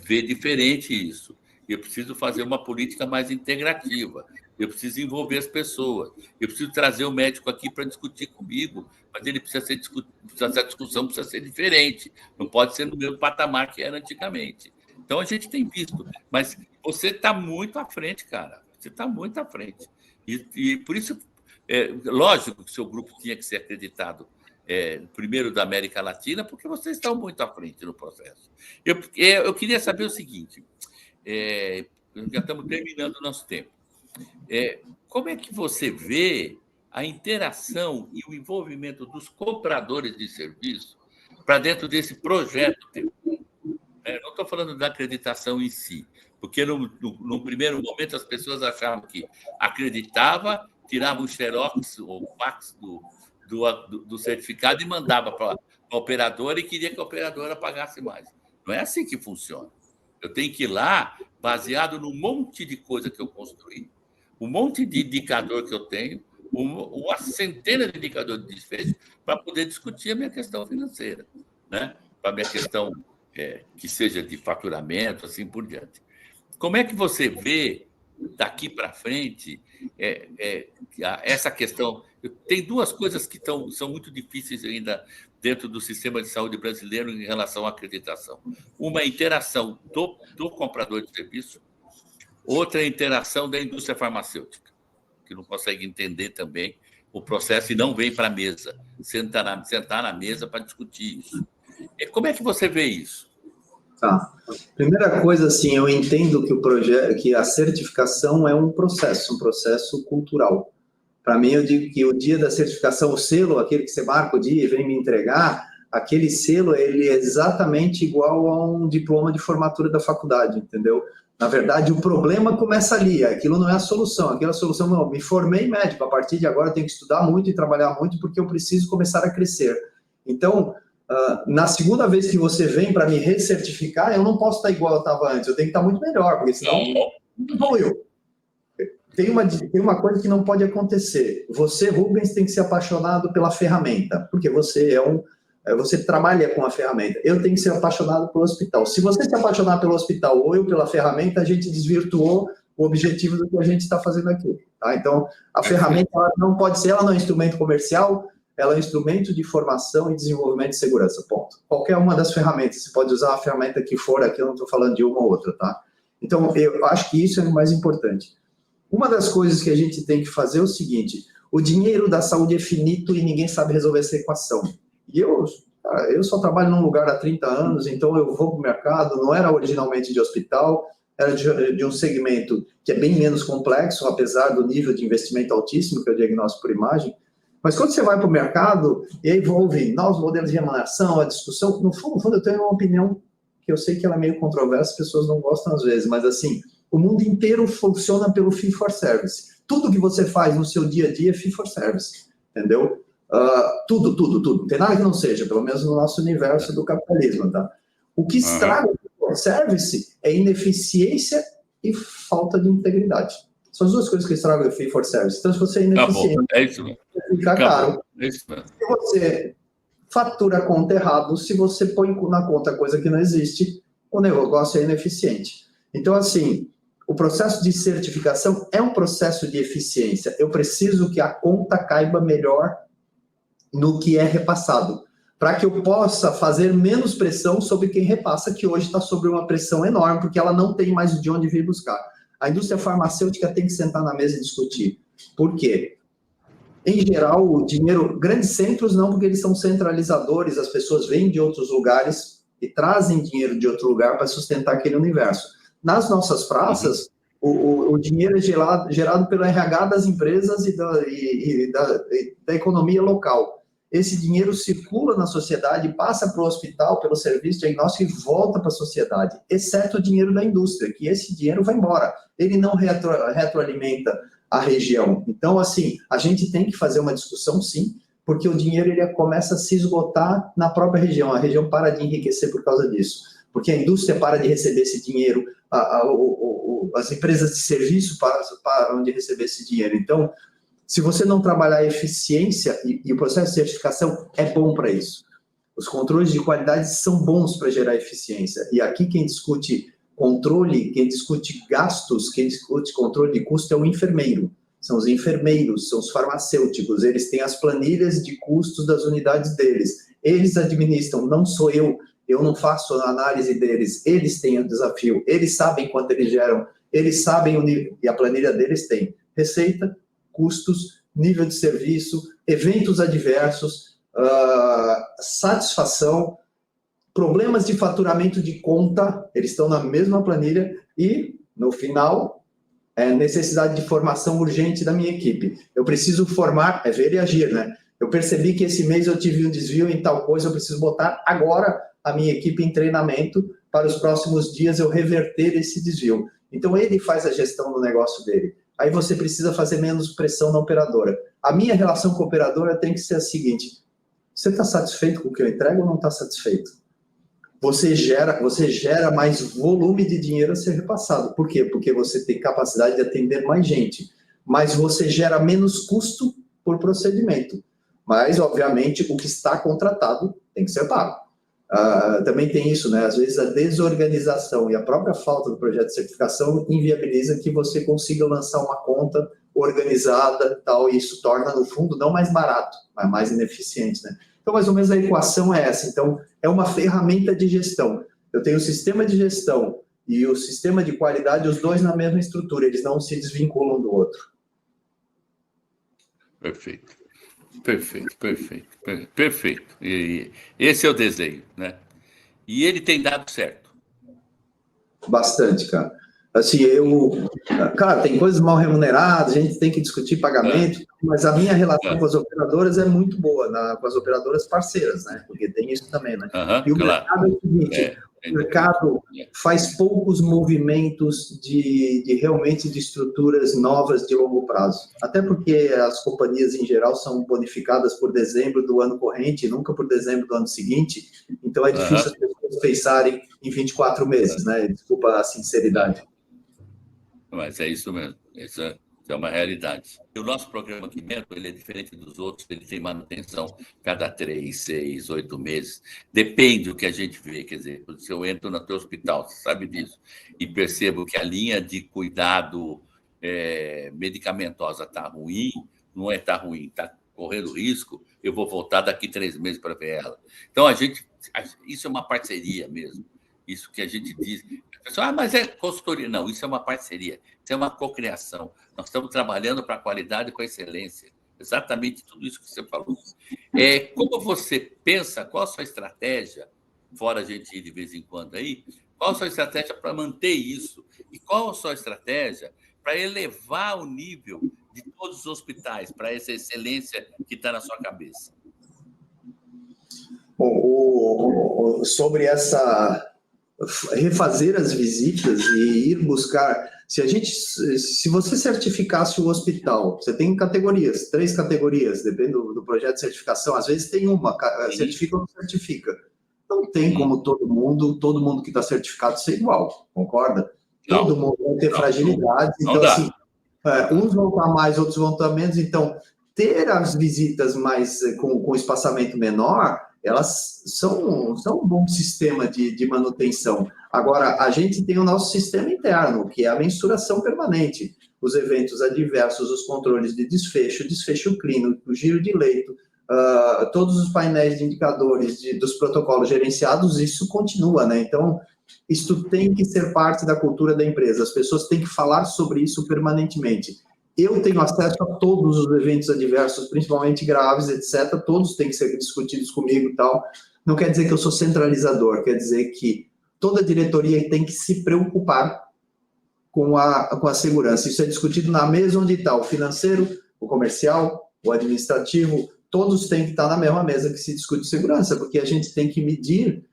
ver diferente isso. Eu preciso fazer uma política mais integrativa. Eu preciso envolver as pessoas. Eu preciso trazer o médico aqui para discutir comigo, mas ele essa discussão precisa ser diferente. Não pode ser no mesmo patamar que era antigamente. Então, a gente tem visto. Mas você está muito à frente, cara. Você está muito à frente. E por isso, lógico que o seu grupo tinha que ser acreditado primeiro da América Latina, porque vocês estão muito à frente no processo. Eu queria saber o seguinte, já estamos terminando o nosso tempo. Como é que você vê a interação e o envolvimento dos compradores de serviço para dentro desse projeto? Não estou falando da acreditação em si, porque no primeiro momento as pessoas achavam que acreditava, tirava o xerox ou fax do certificado e mandava para a operadora e queria que a operadora pagasse mais. Não é assim que funciona. Eu tenho que ir lá, baseado num monte de coisa que eu construí, um monte de indicador que eu tenho, uma centena de indicadores de desfecho, para poder discutir a minha questão financeira, né? Para a minha questão que seja de faturamento, assim por diante. Como é que você vê, daqui para frente, essa questão? Tem duas coisas que são muito difíceis ainda dentro do sistema de saúde brasileiro em relação à acreditação. Uma é a interação do comprador de serviço, outra é a interação da indústria farmacêutica, que não consegue entender também o processo e não vem para a mesa, sentar na mesa para discutir isso. Como é que você vê isso? Tá. Primeira coisa, assim, eu entendo que a certificação é um processo cultural. Para mim, eu digo que o dia da certificação, o selo, aquele que você marca o dia e vem me entregar, aquele selo, ele é exatamente igual a um diploma de formatura da faculdade, entendeu? Na verdade, o problema começa ali, aquilo não é a solução, aquela solução, não, me formei médico, a partir de agora eu tenho que estudar muito e trabalhar muito porque eu preciso começar a crescer. Então, na segunda vez que você vem para me recertificar, eu não posso estar igual eu estava antes, eu tenho que estar muito melhor, porque senão evoluiu. Tem uma coisa que não pode acontecer. Você, Rubens, tem que ser apaixonado pela ferramenta, porque você você trabalha com a ferramenta. Eu tenho que ser apaixonado pelo hospital. Se você se apaixonar pelo hospital ou eu pela ferramenta, a gente desvirtuou o objetivo do que a gente está fazendo aqui. Tá? Então, a ferramenta ela não pode ser, ela não é um instrumento comercial, ela é um instrumento de formação e desenvolvimento de segurança, ponto. Qualquer uma das ferramentas, você pode usar a ferramenta que for, aqui eu não estou falando de uma ou outra, tá? Então, eu acho que isso é o mais importante. Uma das coisas que a gente tem que fazer é o seguinte, o dinheiro da saúde é finito e ninguém sabe resolver essa equação. E eu só trabalho num lugar há 30 anos, então eu vou para o mercado, não era originalmente de hospital, era de um segmento que é bem menos complexo, apesar do nível de investimento altíssimo, que é o diagnóstico por imagem. Mas quando você vai para o mercado, e aí envolve novos modelos de remuneração, a discussão, no fundo, eu tenho uma opinião que eu sei que ela é meio controversa, as pessoas não gostam às vezes, mas assim, o mundo inteiro funciona pelo fee for service. Tudo que você faz no seu dia a dia é fee for service, entendeu? Tudo. Não tem nada que não seja, pelo menos no nosso universo do capitalismo, tá? O que estraga o fee for service é ineficiência e falta de integridade. São as duas coisas que estragam o fee for service. Então, se você é ineficiente, fica caro. Se você fatura a conta errado, se você põe na conta coisa que não existe, o negócio é ineficiente. Então, assim, o processo de certificação é um processo de eficiência. Eu preciso que a conta caiba melhor no que é repassado, para que eu possa fazer menos pressão sobre quem repassa, que hoje está sob uma pressão enorme, porque ela não tem mais de onde vir buscar. A indústria farmacêutica tem que sentar na mesa e discutir. Por quê? Em geral, o dinheiro... Grandes centros não, porque eles são centralizadores, as pessoas vêm de outros lugares e trazem dinheiro de outro lugar para sustentar aquele universo. Nas nossas praças, o dinheiro é gerado pelo RH das empresas e da economia local. Esse dinheiro circula na sociedade, passa para o hospital, pelo serviço diagnóstico e volta para a sociedade, exceto o dinheiro da indústria, que esse dinheiro vai embora. Ele não retroalimenta a região. Então, assim, a gente tem que fazer uma discussão, sim, porque o dinheiro ele começa a se esgotar na própria região. A região para de enriquecer por causa disso. porque a indústria para de receber esse dinheiro, as empresas de serviço param de receber esse dinheiro. Então, se você não trabalhar a eficiência, e o processo de certificação é bom para isso. Os controles de qualidade são bons para gerar eficiência. E aqui quem discute controle, quem discute gastos, quem discute controle de custo é o enfermeiro. São os enfermeiros, são os farmacêuticos, eles têm as planilhas de custos das unidades deles. Eles administram, não sou eu não faço a análise deles, eles têm o desafio, eles sabem quanto eles geram, eles sabem o nível, e a planilha deles tem receita, custos, nível de serviço, eventos adversos, satisfação, problemas de faturamento de conta, eles estão na mesma planilha e, no final, necessidade de formação urgente da minha equipe. Eu preciso formar, ver e agir, né? Eu percebi que esse mês eu tive um desvio em tal coisa, eu preciso botar agora a minha equipe em treinamento para os próximos dias eu reverter esse desvio. Então, ele faz a gestão do negócio dele. Aí você precisa fazer menos pressão na operadora. A minha relação com a operadora tem que ser a seguinte: você está satisfeito com o que eu entrego ou não está satisfeito? Você gera mais volume de dinheiro a ser repassado. Por quê? Porque você tem capacidade de atender mais gente. Mas você gera menos custo por procedimento. Mas, obviamente, o que está contratado tem que ser pago. Também tem isso, né? Às vezes a desorganização e a própria falta do projeto de certificação inviabiliza que você consiga lançar uma conta organizada, tal, e isso torna, no fundo, não mais barato, mas mais ineficiente, né? Então, mais ou menos a equação é essa. Então, é uma ferramenta de gestão. Eu tenho o sistema de gestão e o sistema de qualidade, os dois na mesma estrutura, eles não se desvinculam do outro. Perfeito. E esse é o desenho, né? E ele tem dado certo. Bastante, cara. Assim, cara, tem coisas mal remuneradas, a gente tem que discutir pagamento, mas a minha relação com as operadoras é muito boa, com as operadoras parceiras, né? Porque tem isso também, né? E o mercado é o seguinte, o mercado faz poucos movimentos realmente de estruturas novas de longo prazo. Até porque as companhias, em geral, são bonificadas por dezembro do ano corrente, nunca por dezembro do ano seguinte. Então, é difícil as pessoas pensarem em 24 meses, né? Desculpa a sinceridade. Mas é isso mesmo. Isso é uma realidade. O nosso programa aqui mesmo, ele é diferente dos outros, ele tem manutenção cada 3, 6, 8 meses. Depende do que a gente vê. Quer dizer, se eu entro no teu hospital, você sabe disso, e percebo que a linha de cuidado medicamentosa está ruim, não está ruim, está correndo risco, eu vou voltar daqui 3 meses para ver ela. Então, isso é uma parceria mesmo. Isso que a gente diz. A pessoa, mas é consultoria. Não, isso é uma parceria, isso é uma cocriação. Nós estamos trabalhando para a qualidade e com a excelência. Exatamente tudo isso que você falou. Como você pensa, qual a sua estratégia, fora a gente ir de vez em quando aí, qual a sua estratégia para manter isso? E qual a sua estratégia para elevar o nível de todos os hospitais, para essa excelência que está na sua cabeça? Bom, sobre refazer as visitas e ir buscar. Se você certificasse o hospital, você tem categorias, 3 categorias, depende do projeto de certificação. Às vezes tem uma, certifica ou não certifica. Não tem como todo mundo que está certificado ser igual, concorda? Todo mundo vai ter fragilidades. Então, assim, uns vão estar mais, outros vão estar menos. Então, ter as visitas mais com espaçamento menor, elas são um bom sistema de manutenção. Agora, a gente tem o nosso sistema interno, que é a mensuração permanente. Os eventos adversos, os controles de desfecho clínico, o giro de leito, todos os painéis de indicadores dos protocolos gerenciados, isso continua, né? Então, isso tem que ser parte da cultura da empresa. As pessoas têm que falar sobre isso permanentemente. Eu tenho acesso a todos os eventos adversos, principalmente graves, etc. Todos têm que ser discutidos comigo e tal. Não quer dizer que eu sou centralizador, quer dizer que toda a diretoria tem que se preocupar com a segurança. Isso é discutido na mesa onde está o financeiro, o comercial, o administrativo, todos têm que estar na mesma mesa que se discute segurança, porque a gente tem que medir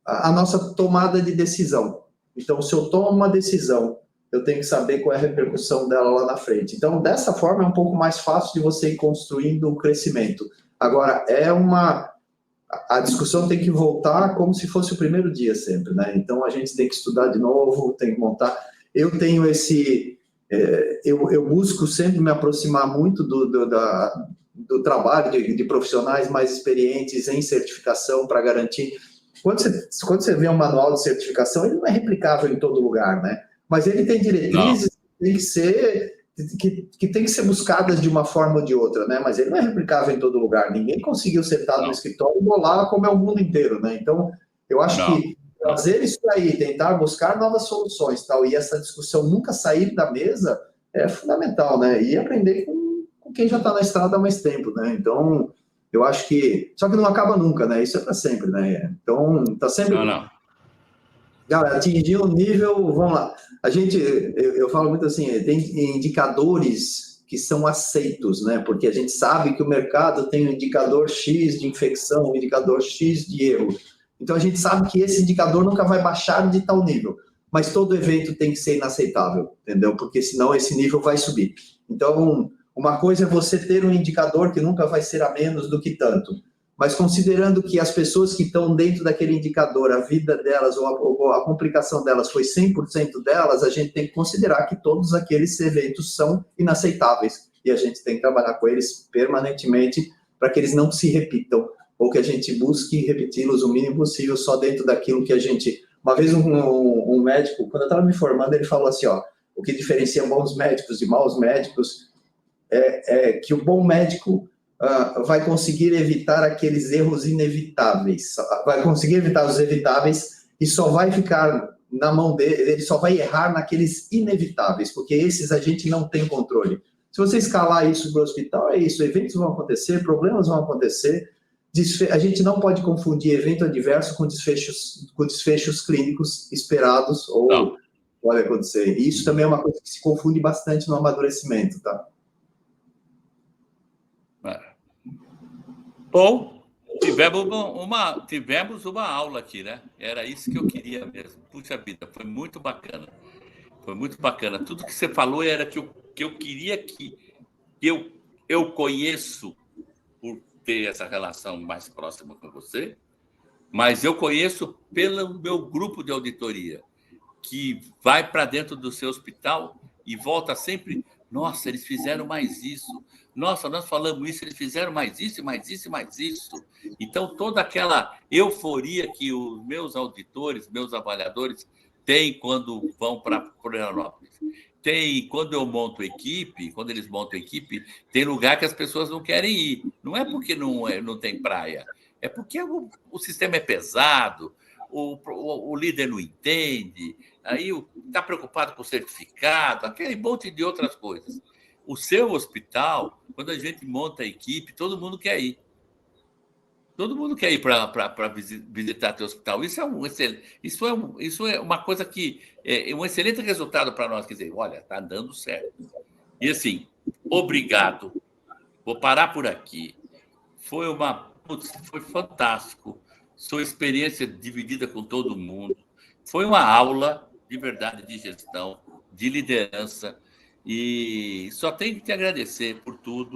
a nossa tomada de decisão. Então, se eu tomo uma decisão, eu tenho que saber qual é a repercussão dela lá na frente. Então, dessa forma, é um pouco mais fácil de você ir construindo um crescimento. Agora, é uma a discussão tem que voltar como se fosse o primeiro dia sempre, né? Então, a gente tem que estudar de novo, tem que montar. Eu tenho eu busco sempre me aproximar muito do trabalho de profissionais mais experientes em certificação para garantir. Quando você vê um manual de certificação, ele não é replicável em todo lugar, né? Mas ele tem diretrizes que tem que ser buscadas de uma forma ou de outra, né? Mas ele não é replicável em todo lugar. Ninguém conseguiu sentar no escritório e bolar como é o mundo inteiro, né? Então, eu acho que fazer isso aí, tentar buscar novas soluções, tal, e essa discussão nunca sair da mesa é fundamental, né? E aprender com quem já está na estrada há mais tempo, né? Então, eu acho que... Só que não acaba nunca, né? Isso é para sempre, né? Então, tá sempre... Galera, atingir um nível... Vamos lá. Eu falo muito assim, tem indicadores que são aceitos, né? Porque a gente sabe que o mercado tem um indicador X de infecção, um indicador X de erro. Então, a gente sabe que esse indicador nunca vai baixar de tal nível. Mas todo evento tem que ser inaceitável, entendeu? Porque senão esse nível vai subir. Então, uma coisa é você ter um indicador que nunca vai ser a menos do que tanto. Mas considerando que as pessoas que estão dentro daquele indicador, a vida delas ou a complicação delas foi 100% delas, a gente tem que considerar que todos aqueles eventos são inaceitáveis. E a gente tem que trabalhar com eles permanentemente para que eles não se repitam, ou que a gente busque repeti-los o mínimo possível só dentro daquilo que a gente... Uma vez um médico, quando eu estava me formando, ele falou assim, ó, o que diferencia bons médicos de maus médicos é que o bom médico vai conseguir evitar aqueles erros inevitáveis, vai conseguir evitar os evitáveis e só vai ficar na mão dele, ele só vai errar naqueles inevitáveis, porque esses a gente não tem controle. Se você escalar isso para o hospital, é isso, eventos vão acontecer, problemas vão acontecer, a gente não pode confundir evento adverso com desfechos clínicos esperados ou pode acontecer. E isso também é uma coisa que se confunde bastante no amadurecimento, tá? Bom, tivemos uma aula aqui, né? Era isso que eu queria mesmo. Puxa vida, foi muito bacana. Foi muito bacana. Tudo que você falou era que eu queria que eu conheço por ter essa relação mais próxima com você, mas eu conheço pelo meu grupo de auditoria, que vai para dentro do seu hospital e volta sempre, nossa, eles fizeram mais isso, nossa, nós falamos isso, eles fizeram mais isso, mais isso, mais isso. Então, toda aquela euforia que os meus auditores, meus avaliadores têm quando vão para Florianópolis. Tem, quando eu monto equipe, quando eles montam equipe, tem lugar que as pessoas não querem ir. Não é porque não tem praia, é porque o sistema é pesado, o líder não entende, aí está preocupado com o certificado, aquele monte de outras coisas. O seu hospital, quando a gente monta a equipe, todo mundo quer ir. Todo mundo quer ir para visitar teu hospital. Isso é uma coisa que é um excelente resultado para nós. Quer dizer, olha, está dando certo. E assim, obrigado. Vou parar por aqui. Foi fantástico. Sua experiência dividida com todo mundo. Foi uma aula de verdade de gestão, de liderança. E só tenho que te agradecer por tudo.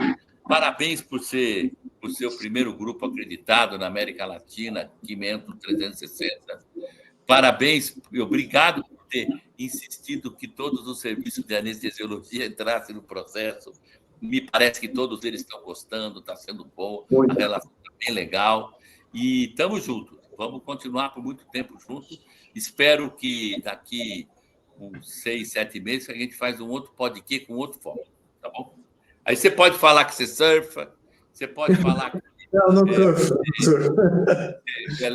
Parabéns por ser o seu primeiro grupo acreditado na América Latina, Quimento 360. Parabéns e obrigado por ter insistido que todos os serviços de anestesiologia entrassem no processo. Me parece que todos eles estão gostando, está sendo bom, a relação está bem legal. E estamos juntos, vamos continuar por muito tempo juntos. Espero que daqui uns 6, 7 meses a gente faz um outro podcast com outro foco, tá bom? Aí você pode falar que você surfa, você pode falar que,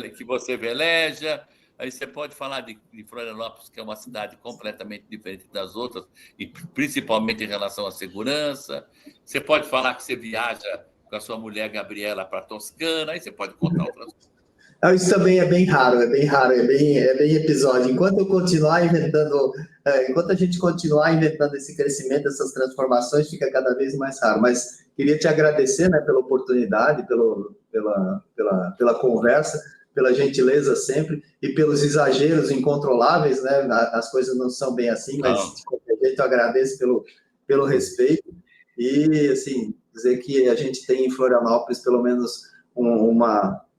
que você veleja, aí você pode falar de Florianópolis, que é uma cidade completamente diferente das outras, e principalmente em relação à segurança. Você pode falar que você viaja com a sua mulher Gabriela para Toscana, aí você pode contar outras coisas. Isso também é bem raro, é bem episódio. Enquanto a gente continuar inventando esse crescimento, essas transformações, fica cada vez mais raro. Mas queria te agradecer, né, pela oportunidade, pela conversa, pela gentileza sempre e pelos exageros incontroláveis, né? As coisas não são bem assim, mas de qualquer jeito eu agradeço pelo respeito e, assim, dizer que a gente tem em Florianópolis pelo menos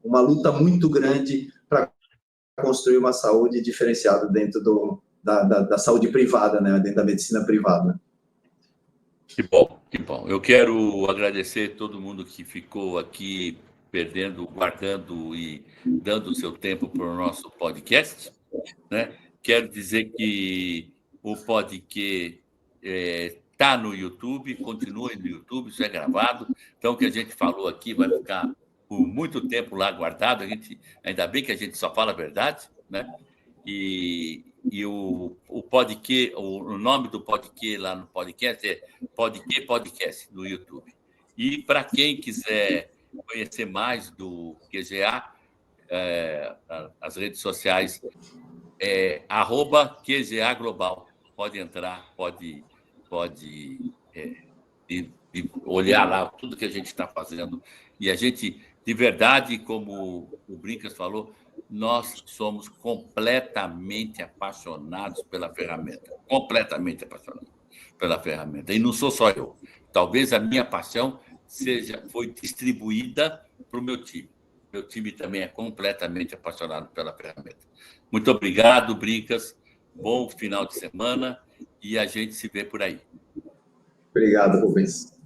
uma luta muito grande para construir uma saúde diferenciada dentro da saúde privada, né? Dentro da medicina privada. Que bom, que bom. Eu quero agradecer todo mundo que ficou aqui guardando e dando o seu tempo para o nosso podcast, né? Quero dizer que o podcast está no YouTube, continue no YouTube, isso é gravado. Então, o que a gente falou aqui vai ficar por muito tempo lá guardado. Ainda bem que a gente só fala a verdade, né? E o podcast, o nome do podcast lá no podcast é Podcast no YouTube. E para quem quiser conhecer mais do QGA, as redes sociais @QGA Global. Pode entrar, pode olhar lá tudo que a gente está fazendo. E a gente, de verdade, como o Brincas falou, nós somos completamente apaixonados pela ferramenta. Completamente apaixonados pela ferramenta. E não sou só eu. Talvez a minha paixão foi distribuída para o meu time. Meu time também é completamente apaixonado pela ferramenta. Muito obrigado, Brincas. Bom final de semana e a gente se vê por aí. Obrigado, Rubens.